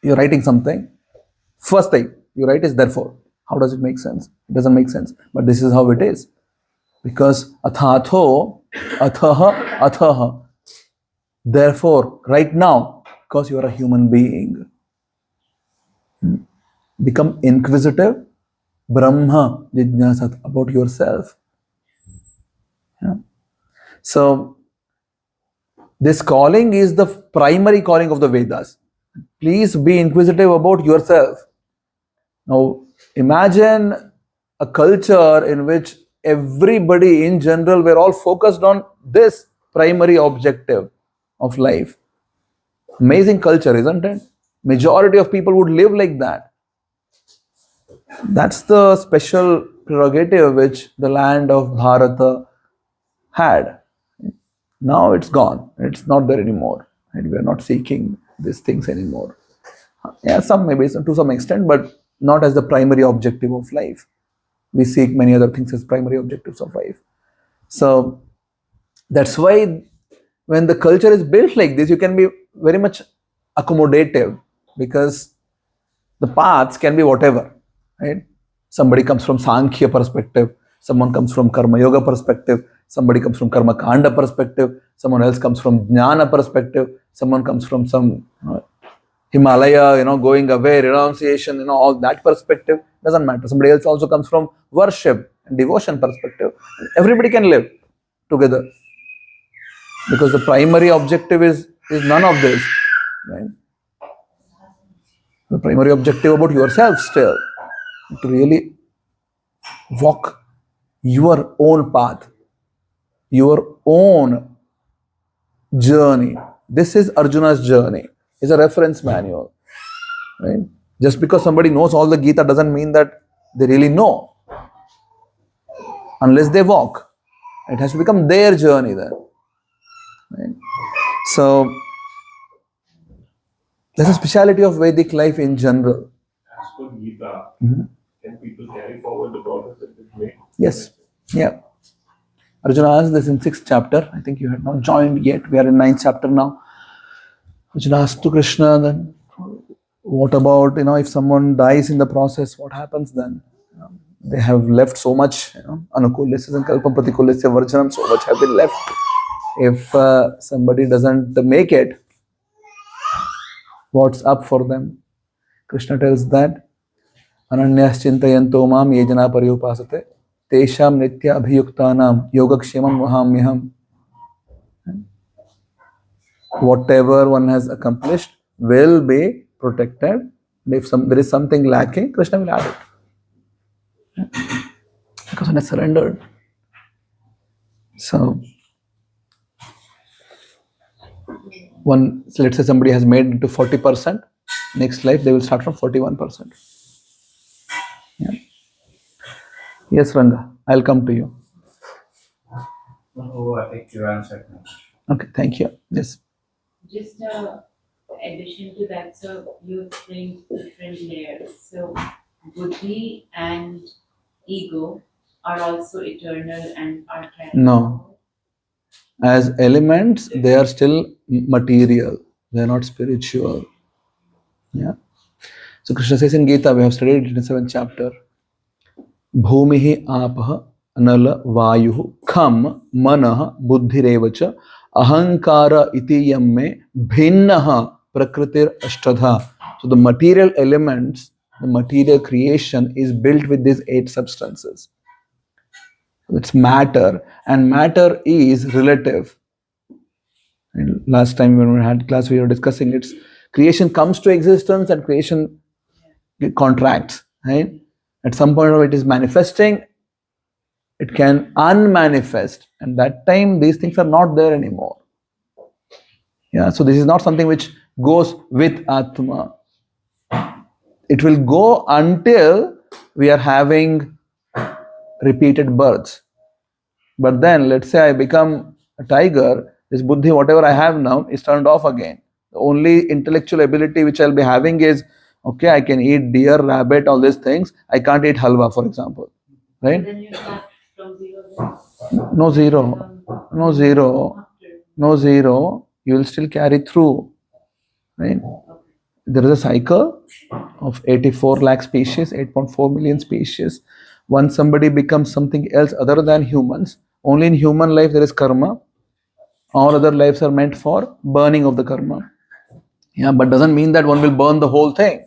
You're writing something. First thing you write is therefore. How does it make sense? It doesn't make sense. But this is how it is. Because athatho, athaha. Therefore, right now, because you are a human being, become inquisitive, Brahma Jijnasat, about yourself. Yeah. So, this calling is the primary calling of the Vedas. please be inquisitive about yourself. Now, imagine a culture in which everybody in general were all focused on this primary objective of life. Amazing culture, isn't it? Majority of people would live like that. That's the special prerogative which the land of Bharata had. Now it's gone. It's not there anymore. And we are not seeking these things anymore. Yeah, some maybe to some extent, but not as the primary objective of life. We seek many other things as primary objectives of life. So that's why when the culture is built like this, you can be very much accommodative because the paths can be whatever, right? Somebody comes from Sankhya perspective, someone comes from Karma Yoga perspective, somebody comes from Karma Kanda perspective, someone else comes from Jnana perspective, someone comes from some Himalaya, going away, renunciation, all that perspective doesn't matter. Somebody else also comes from worship and devotion perspective. Everybody can live together because the primary objective is none of this, right? The primary objective about yourself still to really walk your own path, your own journey. This is Arjuna's journey. It's a reference manual, right? Just because somebody knows all the Gita doesn't mean that they really know. Unless they walk, it has to become their journey then. Right? So, that's a speciality of Vedic life in general. As for Gita, can people carry forward the progress that they've made? Yes. Yeah. Arjuna asked this in 6th chapter. I think you had not joined yet. We are in 9th chapter now. Arjuna asked to Krishna, then what about, if someone dies in the process, what happens then? They have left so much, anukulasya and kalpam pratikulasya varjanam, so much have been left. If somebody doesn't make it, what's up for them? Krishna tells that, ananyas chintayanto mam yejana paryupasate tesham nitya abhiyuktanam yogakshemam vahamyaham. Whatever one has accomplished will be protected. If there is something lacking, Krishna will add it. Because one has surrendered. So, let's say somebody has made it to 40%, next life they will start from 41%. Yeah. Yes, Ranga, I'll come to you. Oh, I think you answered now. Okay, thank you. Yes. Just addition to that, so you explained different layers. So buddhi and ego are also eternal and are carried. No. As elements, they are still material. They are not spiritual. Yeah. So Krishna says in Gita, we have studied it in the 7th chapter. Bhumihi apaha anala vayuhu kham manah buddhirevacha ahankara iti yamme bhinnaha prakritir ashtadha. So the material elements, the material creation is built with these 8 substances. It's matter, and matter is relative. And last time when we had class, we were discussing its creation comes to existence and creation contracts. Right? At some point it is manifesting, it can unmanifest, and that time these things are not there anymore. Yeah, so this is not something which goes with Atma. It will go until we are having repeated births. But then, let's say I become a tiger, this buddhi, whatever I have now, is turned off again. The only intellectual ability which I'll be having is, okay, I can eat deer, rabbit, all these things. I can't eat halwa, for example. Right? Then you start from zero. No zero. No zero. No zero. You will still carry through. Right? There is a cycle of 84 lakh species, 8.4 million species. Once somebody becomes something else other than humans, only in human life there is karma. All other lives are meant for burning of the karma. Yeah, but doesn't mean that one will burn the whole thing.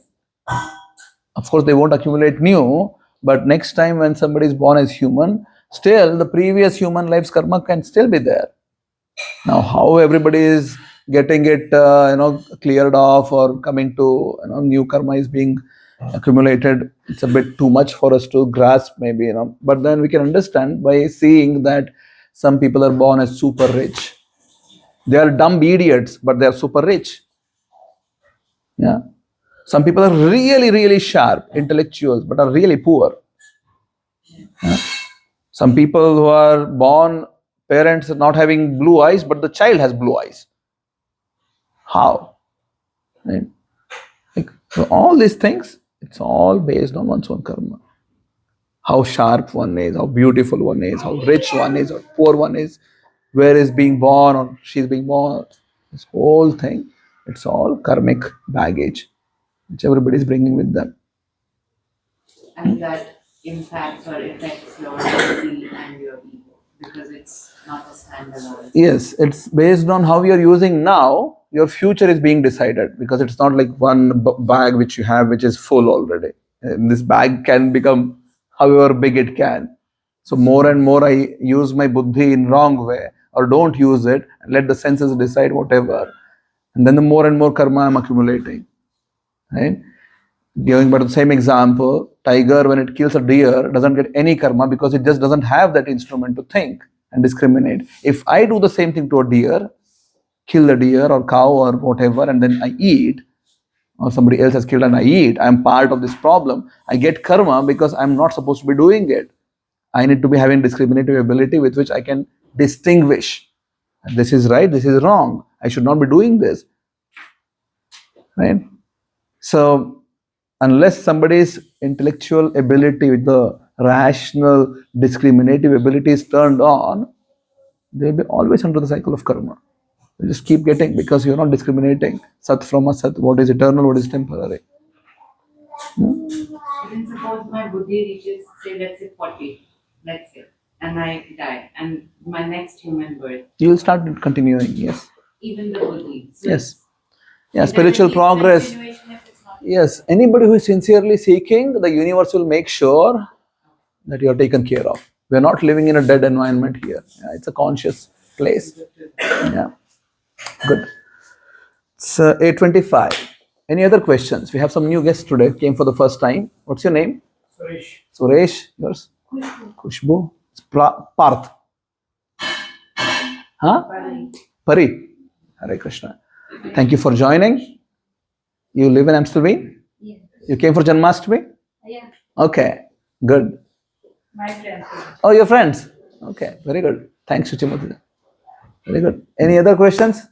Of course, they won't accumulate new, but next time when somebody is born as human, still the previous human life's karma can still be there. Now, how everybody is getting it, cleared off or coming to, new karma is being accumulated. It's a bit too much for us to grasp, maybe, But then we can understand by seeing that some people are born as super rich. They are dumb idiots, but they are super rich. Yeah. Some people are really, really sharp, intellectuals, but are really poor. Yeah. Some people who are born, parents not having blue eyes, but the child has blue eyes. How? Right? So all these things, it's all based on one's own karma. How sharp one is, how beautiful one is, how rich one is, or poor one is, where is being born or she's being born. This whole thing, it's all karmic baggage, which everybody is bringing with them. And that impacts or affects your body and your ego because it's not a standalone. Yes, it's based on how you're using now. Your future is being decided because it's not like one bag which you have which is full already. And this bag can become however big it can. So more and more I use my buddhi in wrong way or don't use it and let the senses decide whatever. And then the more and more karma I'm accumulating. Right? Giving but the same example, tiger when it kills a deer doesn't get any karma because it just doesn't have that instrument to think and discriminate. If I do the same thing to a deer, kill the deer or cow or whatever, and then I eat, or somebody else has killed and I eat, I'm part of this problem. I get karma because I'm not supposed to be doing it. I need to be having discriminative ability with which I can distinguish. This is right, this is wrong. I should not be doing this. Right? So, unless somebody's intellectual ability with the rational, discriminative ability is turned on, they'll be always under the cycle of karma. You just keep getting because you're not discriminating sat from asat, what is eternal, what is temporary. Even suppose my buddhi reaches, say, let's say 40, let's say, and I die, and my next human birth. You will start continuing, yes. Even the buddhi. So Yes. Yeah, it spiritual doesn't need progress. continuation if it's not. Yes, anybody who is sincerely seeking, the universe will make sure that you are taken care of. We are not living in a dead environment here. Yeah, it's a conscious place. Yeah, good. It's 8:25. Any other questions? We have some new guests today, came for the first time. What's your name? Suresh. Suresh, yours? Kushbu. It's Parth. Huh? Pari. Hare Krishna. Thank you for joining. You live in Amstelveen? Yes. You came for Janmashtami? Yeah. Okay, good. My friend. Oh, your friends? Okay, very good. Thanks, Suchimati. Very good. Any other questions?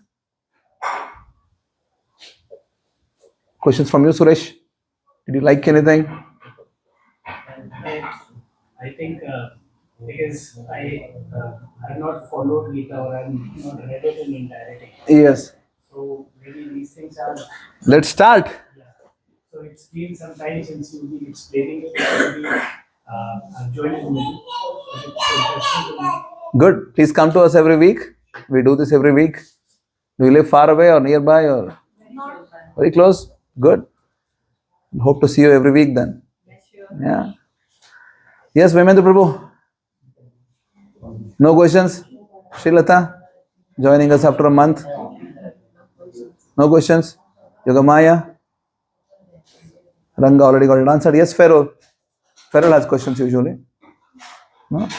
Questions from you, Suresh? Did you like anything? I think because I have not followed Gita or I have not read it in entirety. Yes. So maybe these things are, Let's start. yeah. So it's been some time since you've been explaining it. Maybe I've joined in the middle. But it's interesting to me. Good. Please come to us every week. We do this every week. Do you live far away or nearby or very close? Good. Hope to see you every week then. Yeah. Yes, Vemendra Prabhu. No questions? Srilata, joining us after a month. No questions? Yogamaya? Ranga already got it answered. Yes, Ferrol. Ferrol has questions usually. No?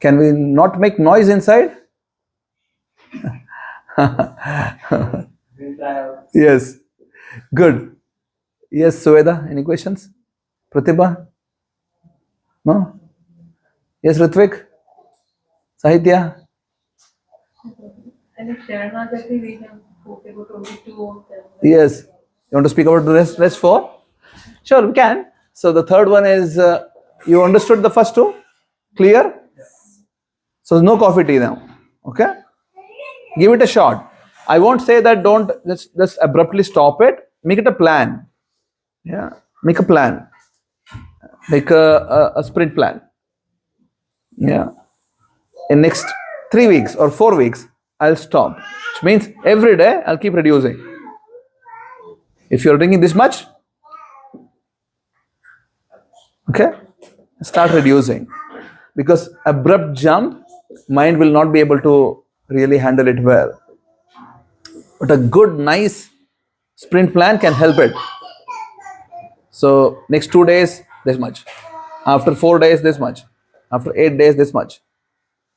Can we not make noise inside? Yes. Good. Yes, Sueda, any questions? Pratibha? No? Yes, Ritvik? Sahitya? And if Sharanagati we can spoke about only two of them. Yes. You want to speak about the rest four? Sure, we can. So the third one is, you understood the first two? Clear? So there's no coffee tea now. Okay? Give it a shot. I won't say that don't just abruptly stop it. Make it a plan. Yeah. Make a plan. Make a sprint plan. Yeah. In next 3 weeks or 4 weeks, I'll stop. Which means every day I'll keep reducing. If you're drinking this much, okay, start reducing. Because abrupt jump, mind will not be able to really handle it well. But a good, nice sprint plan can help it. So next 2 days, this much. After 4 days, this much. After 8 days, this much.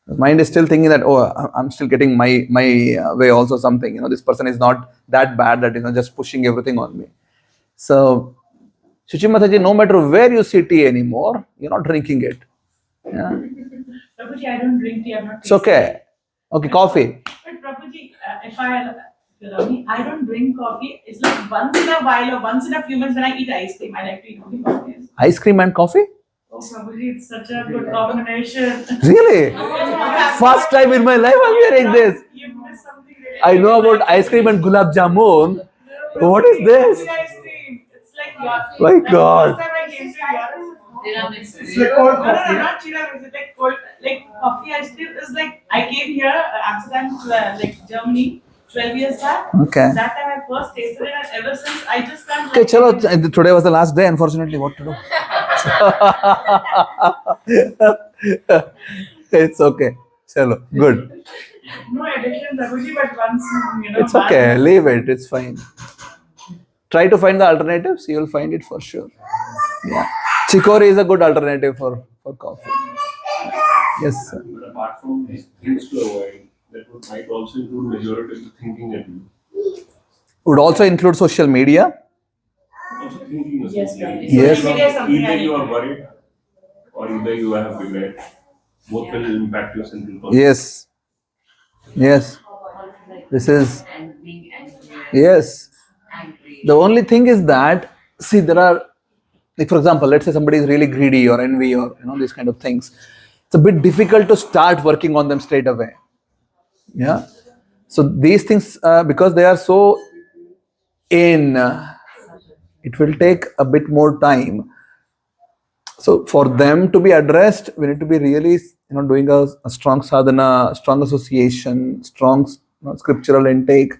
The mind is still thinking that, oh, I'm still getting my way also something. This person is not that bad that just pushing everything on me. So, Shuchimataji, no matter where you see tea anymore, you're not drinking it. Yeah. Prabhuji, I don't drink tea. I'm not. It's okay. Okay, coffee. But Prabhuji, if you allow me, I don't drink coffee. It's like once in a while or once in a few months when I eat ice cream, I like to eat only coffee. Ice cream and coffee? Oh, Prabhuji, it's such a good combination. Really? First time in my life I'm hearing this. You missed something really. I know about ice cream and gulab jamun. What is this? Ice cream. It's like your. My God. First time I came to your. It's like cold No, coffee. not tiramisu. It's like cold, like coffee ice cream is like I came here, Amsterdam, like Germany, 12 years back. Okay. That time I first tasted it, and ever since I just can't. Okay, chalo, today was the last day, unfortunately. What to do? It's okay. Chalo, good. No addiction, Prabhuji, but once It's okay. Leave it. It's fine. Try to find the alternatives. You will find it for sure. Yeah. Chicory is a good alternative for coffee. Yes, sir. But apart from these things to avoid, might also include majority of the thinking that you Would also include social media. also thinking as Yes, well. ma'am. Yes. Social media is something I Either need you to are do. worried or either you have regret. Both will impact your central consciousness. Yes. Yes. This is, And being angry. yes. Angry. The only thing is that, see, there are, like for example, let's say somebody is really greedy or envy or these kind of things. It's a bit difficult to start working on them straight away. Yeah. So these things, because they are so it will take a bit more time. So for them to be addressed, we need to be really, doing a strong sadhana, strong association, strong scriptural intake.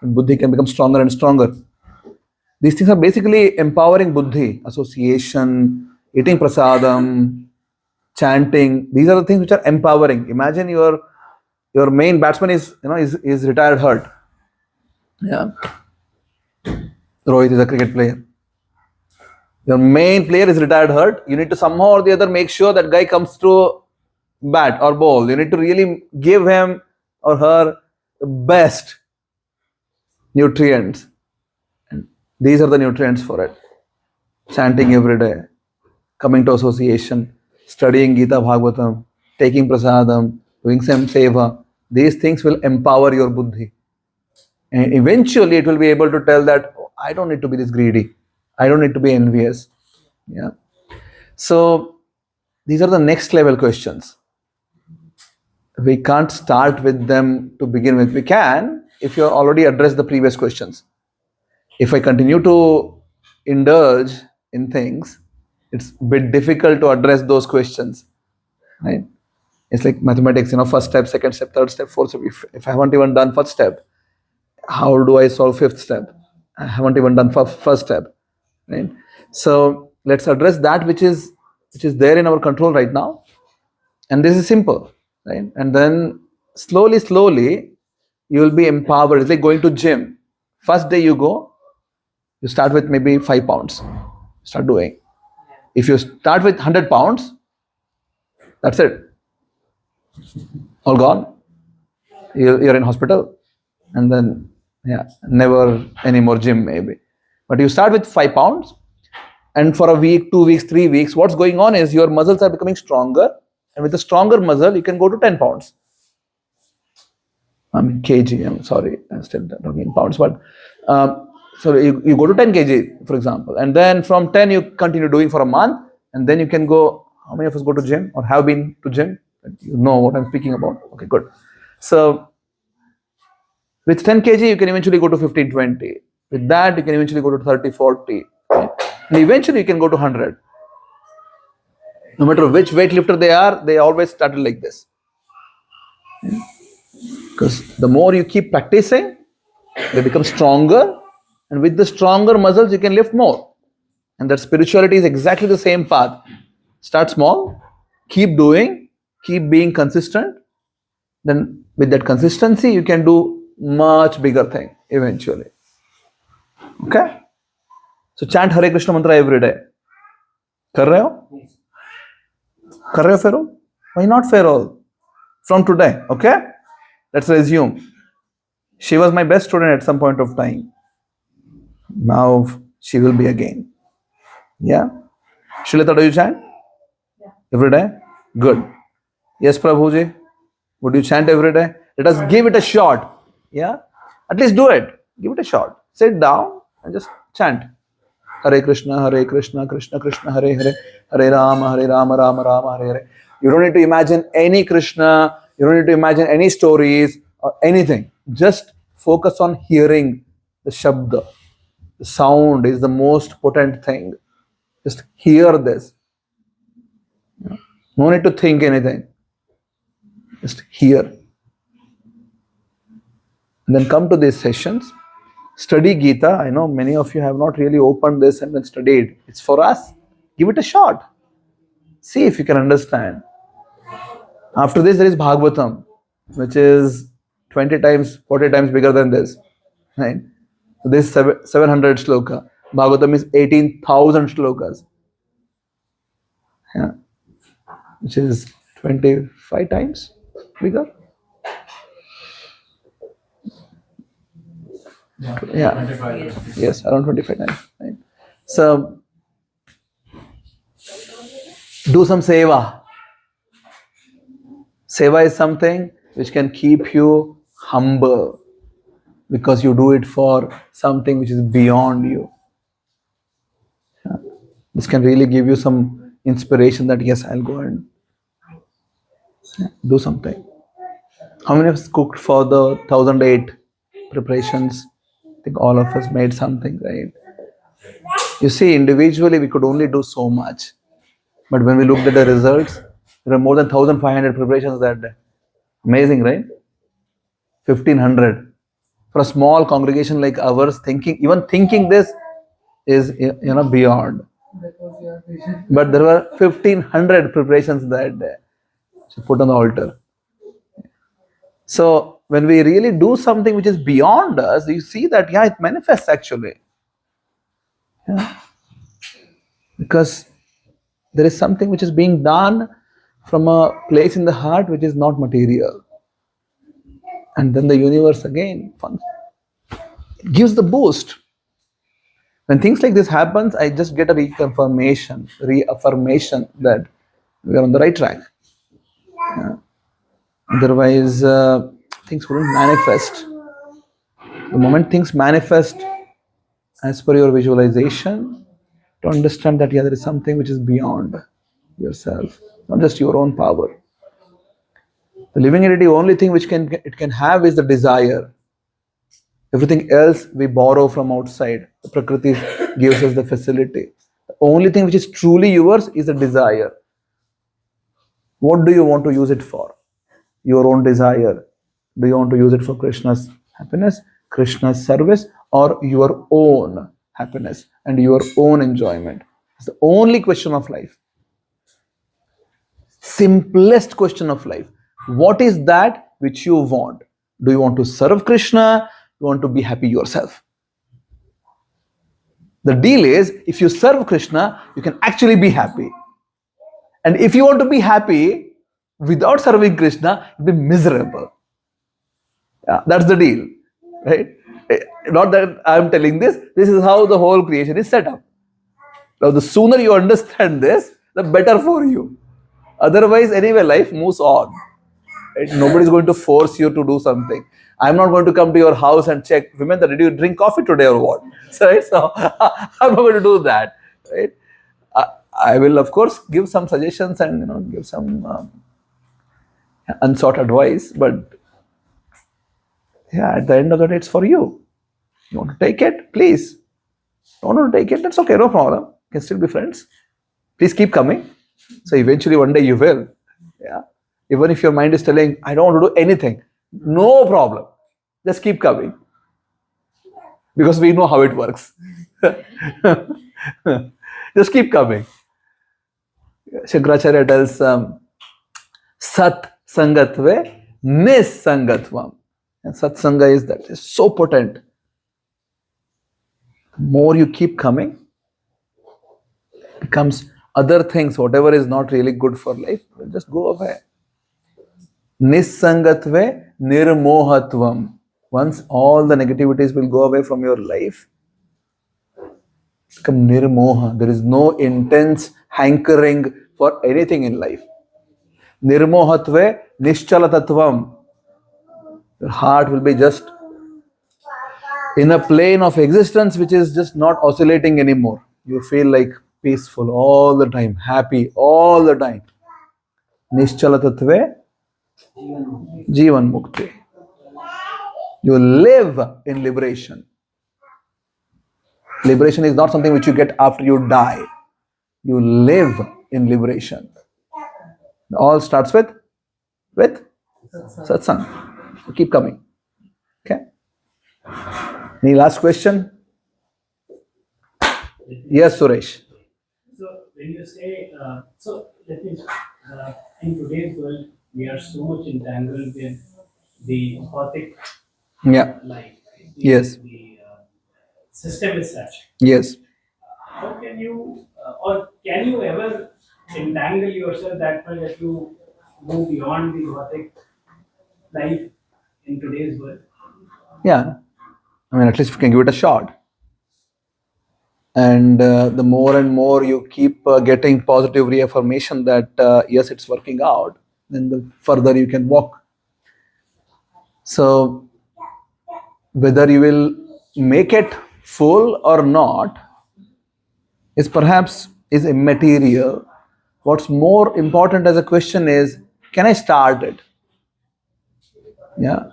And buddhi can become stronger and stronger. These things are basically empowering buddhi, association, eating prasadam, chanting. These are the things which are empowering. Imagine your main batsman is retired hurt. Yeah. Rohit is a cricket player. Your main player is retired hurt. You need to somehow or the other make sure that guy comes to bat or bowl. You need to really give him or her the best nutrients. And these are the nutrients for it. Chanting every day, coming to association, studying Gita Bhagavatam, taking prasadam, doing some seva. These things will empower your buddhi. And eventually it will be able to tell that, oh, I don't need to be this greedy. I don't need to be envious. Yeah. So these are the next level questions. We can't start with them to begin with. We can if you already addressed the previous questions. If I continue to indulge in things, it's a bit difficult to address those questions. Right? It's like mathematics, first step, second step, third step, fourth step. If I haven't even done first step, how do I solve fifth step? I haven't even done first step. Right? So let's address that which is there in our control right now. And this is simple. Right? And then slowly, you will be empowered. It's like going to gym. First day you go, you start with maybe 5 pounds. Start doing. If you start with 100 pounds, that's it. All gone. You're in hospital. And then, never any more gym maybe. But you start with 5 pounds. And for a week, 2 weeks, 3 weeks, what's going on is your muscles are becoming stronger. And with a stronger muscle, you can go to 10 pounds. I mean, kg, I'm sorry, I'm still talking in pounds. But so you go to 10 kg, for example. And then from 10, you continue doing for a month. And then you can go, how many of us go to gym or have been to gym? You know what I'm speaking about. Okay, good. So with 10 kg, you can eventually go to 15, 20. With that, you can eventually go to 30, 40. And eventually, you can go to 100. No matter which weightlifter they always started like this. Because the more you keep practicing, they become stronger. And with the stronger muscles, you can lift more. And that spirituality is exactly the same path. Start small, keep doing, keep being consistent. then with that consistency, you can do much bigger thing eventually. Okay? So chant Hare Krishna mantra every day. कर रहे हो? Yes. कर रहे हो Feral? Why not Feral? From today, okay? Let's resume. She was my best student at some point of time. Now she will be again. Yeah? Shilita, do you chant? Yeah. Every day? Good. Yes, Prabhuji? Would you chant every day? Let us give it a shot. Yeah? At least do it. Give it a shot. Sit down and just chant. Hare Krishna, Krishna Krishna, Hare Hare, Hare Rama, Rama Rama, Hare Hare. You don't need to imagine any Krishna. You don't need to imagine any stories or anything. Just focus on hearing the Shabda. The sound is the most potent thing. Just hear this. No need to think anything. Just hear. And then come to these sessions. Study Gita. I know many of you have not really opened this and then studied. It's for us. Give it a shot. See if you can understand. After this, there is Bhagavatam, which is 20 times, 40 times bigger than this. Right? So this is 700 shloka. Bhagavatam is 18,000 shlokas. Yeah. Which is 25 times bigger. Yeah. 25. Yes, around 25 times. Right? So, do some seva. Seva is something which can keep you humble because you do it for something which is beyond you. Yeah. This can really give you some inspiration that yes, I'll go and do something. How many of us cooked for the 1008 preparations? I think all of us made something, right? You see, individually we could only do so much. But when we looked at the results, there are more than 1,500 preparations that day. Amazing, right? 1,500. For a small congregation like ours, even thinking this is beyond. But there were 1,500 preparations that day. So put on the altar. So when we really do something which is beyond us, you see that it manifests actually. Yeah. Because there is something which is being done from a place in the heart which is not material. And then the universe again gives the boost. When things like this happens, I just get a reaffirmation that we are on the right track. Yeah. Otherwise, things wouldn't manifest. The moment things manifest as per your visualization, to understand that there is something which is beyond yourself, not just your own power. The living entity, only thing which it can have is the desire. Everything else we borrow from outside. The Prakriti gives us the facility. The only thing which is truly yours is a desire. What do you want to use it for? Your own desire. Do you want to use it for Krishna's happiness, Krishna's service, or your own happiness and your own enjoyment? It's the only question of life. Simplest question of life. What is that which you want? Do you want to serve Krishna? You want to be happy yourself? The deal is, if you serve Krishna, you can actually be happy. And if you want to be happy without serving Krishna, you'll be miserable. Yeah, that's the deal, right? Not that I'm telling this. This is how the whole creation is set up. Now, the sooner you understand this, the better for you. Otherwise, anyway, life moves on. Right? Nobody is going to force you to do something. I'm not going to come to your house and check, Vimendra, did you drink coffee today or what? Right? So, I'm not going to do that. Right? I will, of course, give some suggestions and give some unsought advice, but at the end of the day, it's for you. You want to take it? Please. Don't want to take it? That's okay, no problem. You can still be friends. Please keep coming. So eventually one day you will. Yeah. Even if your mind is telling, I don't want to do anything, no problem. Just keep coming. Because we know how it works. Just keep coming. Shankaracharya tells, Sat Sangatve Nisangatvam. And satsanga is that. It's so potent. The more you keep coming, becomes other things, whatever is not really good for life, will just go away. Nisangatve nirmohatvam. Once all the negativities will go away from your life, become nirmoha. There is no intense hankering for anything in life. Nirmohatve nischalatatvam. Your heart will be just in a plane of existence which is just not oscillating anymore. You feel like peaceful all the time, happy all the time. Nischalatatve Jivan Mukti. You live in liberation. Liberation is not something which you get after you die. You live in liberation. It all starts with satsang. So keep coming. Okay. Any last question? Yes, Suresh. So when you say, that means in today's world, we are so much entangled with the gothic Yeah. life. Yes. The system is such. Yes. How can you, or can you ever entangle yourself that much that you go beyond the gothic life in today's world? Yeah. I mean, at least you can give it a shot. And the more and more you keep getting positive reaffirmation that yes, it's working out, then the further you can walk. So whether you will make it full or not is perhaps is immaterial. What's more important as a question is, can I start it? Yeah.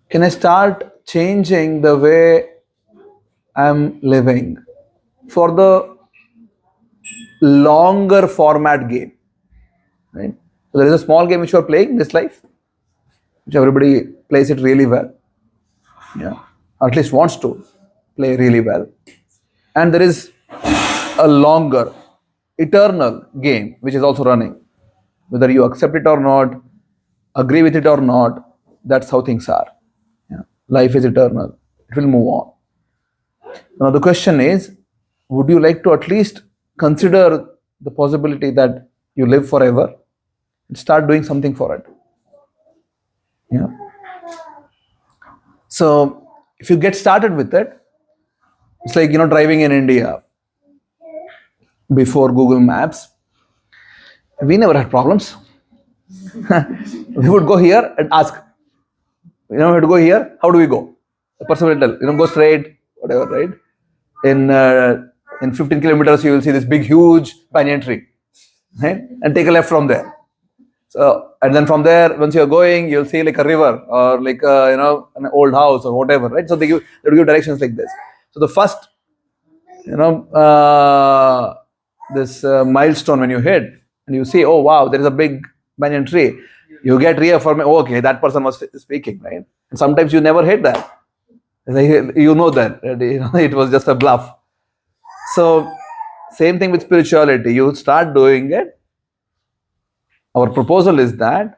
Can I start changing the way I'm living for the longer format game? Right? So there is a small game which you are playing this life, which everybody plays it really well. Yeah. Or at least wants to play really well. And there is a longer, eternal game which is also running. Whether you accept it or not, agree with it or not, that's how things are. Yeah. Life is eternal. It will move on. Now the question is, would you like to at least consider the possibility that you live forever and start doing something for it? Yeah. So if you get started with it, it's like, driving in India before Google Maps. We never had problems. We would go here and ask, we have to go here, how do we go? The person will tell, go straight, whatever, right? In 15 kilometers, you will see this big, huge banyan tree, right? And take a left from there. So, and then from there, once you're going, you'll see like a river or like, an old house or whatever, right? So they give directions like this. So the first, this milestone when you hit and you see, oh wow, there is a big banyan tree, you get reaffirmed, oh, okay, that person was speaking, right? And sometimes you never hit that. You know that it was just a bluff. So same thing with spirituality. You start doing it. Our proposal is that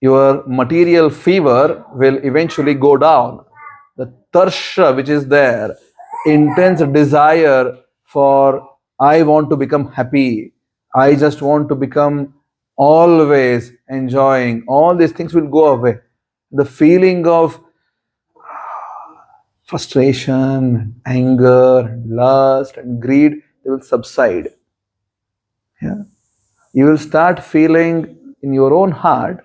your material fever will eventually go down. The tarsha which is there, intense desire for I want to become happy, I just want to become always enjoying, all these things will go away. The feeling of frustration, anger, lust, and greed, they will subside. Yeah. You will start feeling in your own heart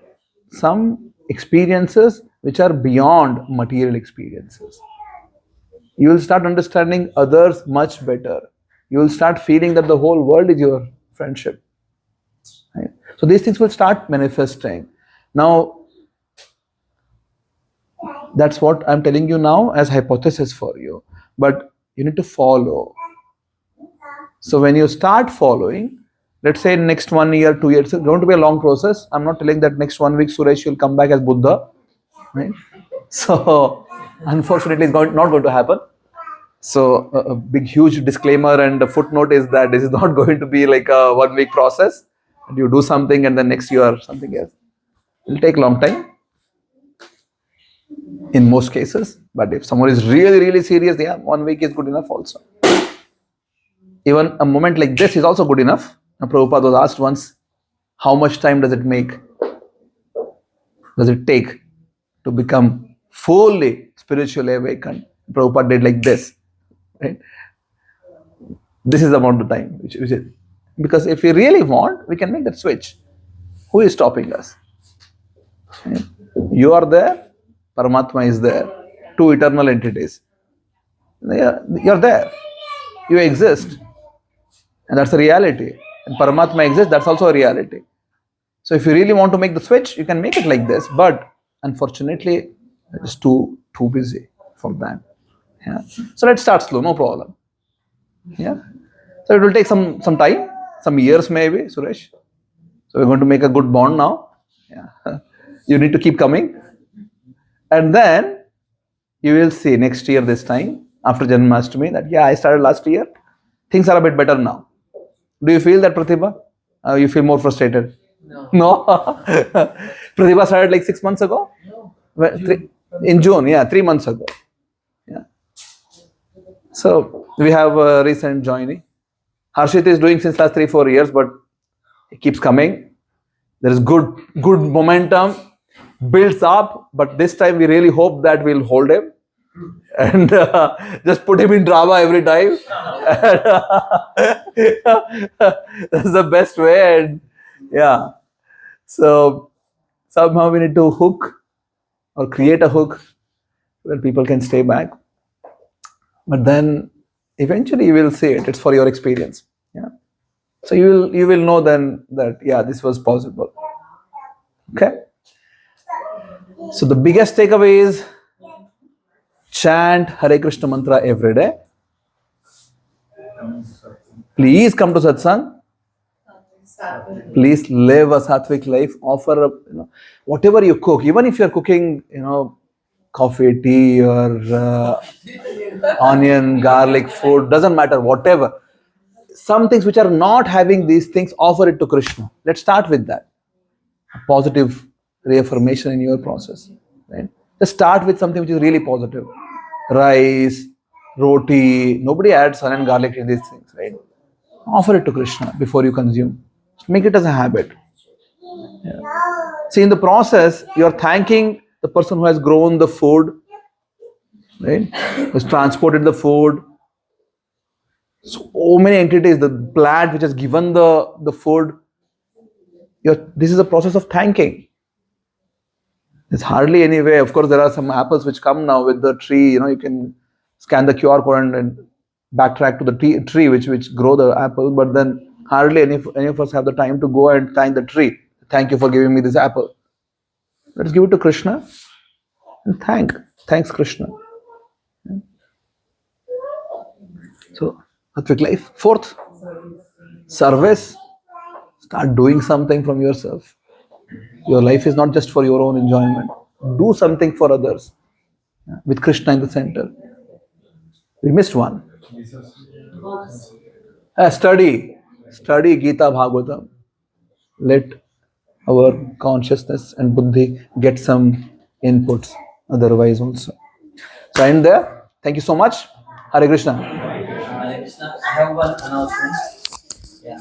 some experiences which are beyond material experiences. You will start understanding others much better. You will start feeling that the whole world is your friendship. Right? So these things will start manifesting. Now, that's what I'm telling you now as hypothesis for you. But you need to follow. So when you start following, let's say next 1 year, 2 years, it's going to be a long process. I'm not telling that next 1 week Suresh will come back as Buddha. Right? So unfortunately, it's not going to happen. So a big, huge disclaimer and a footnote is that this is not going to be like a 1 week process. And you do something and then next year something else. It'll take a long time in most cases. But if someone is really, really serious, yeah, 1 week is good enough also. Even a moment like this is also good enough. Now, Prabhupada was asked once, how much time does it take to become fully spiritually awakened? Prabhupada did like this, right? This is the amount of time, which is, because if we really want, we can make that switch. Who is stopping us? Right? You are there, Paramatma is there, two eternal entities. You're there, you exist, and that's a reality. And Paramatma exists, that's also a reality. So if you really want to make the switch, you can make it like this. But unfortunately, it's too busy for that. Yeah. So let's start slow, no problem. Yeah. So it will take some time, some years maybe, Suresh. So we're going to make a good bond now. Yeah. You need to keep coming. And then you will see next year this time, after Janmashtami, that yeah, I started last year. Things are a bit better now. Do you feel that, Pratibha? You feel more frustrated? No. Pratibha started like 6 months ago? No. In June, yeah, 3 months ago. Yeah. So we have a recent joining. Harshit is doing since last 3-4 years, but he keeps coming. There is good momentum, builds up, but this time we really hope that we'll hold him and just put him in drama every time. That's the best way. And yeah. So somehow we need to hook or create a hook where people can stay back. But then eventually you will see it. It's for your experience. Yeah. So you will know then that yeah, this was possible. Okay. So the biggest takeaway is chant Hare Krishna mantra every day. Please come to satsang. Please live a sattvic life. Offer whatever you cook, even if you're cooking, coffee, tea, or onion, garlic food, doesn't matter, whatever. Some things which are not having these things, offer it to Krishna. Let's start with that. A positive reaffirmation in your process. Right? Just start with something which is really positive. Rice, roti, nobody adds onion and garlic in these things, right? Offer it to Krishna before you consume. Make it as a habit. Yeah. See, in the process, you're thanking the person who has grown the food, right? Who's transported the food. So many entities, the plant which has given the food. This is a process of thanking. There's hardly any way. Of course, there are some apples which come now with the tree. You can scan the QR code and backtrack to the tree which grow the apple. But then hardly any of us have the time to go and thank the tree. Thank you for giving me this apple. Let's give it to Krishna and thanks Krishna. So, Sattvic life. Fourth, service. Start doing something from yourself. Your life is not just for your own enjoyment. Do something for others with Krishna in the center. We missed one. Study Gita Bhagavatam. Let our consciousness and buddhi get some inputs otherwise also. So I end there. Thank you so much. Hare Krishna. Hare Krishna. I have one announcement. Yeah.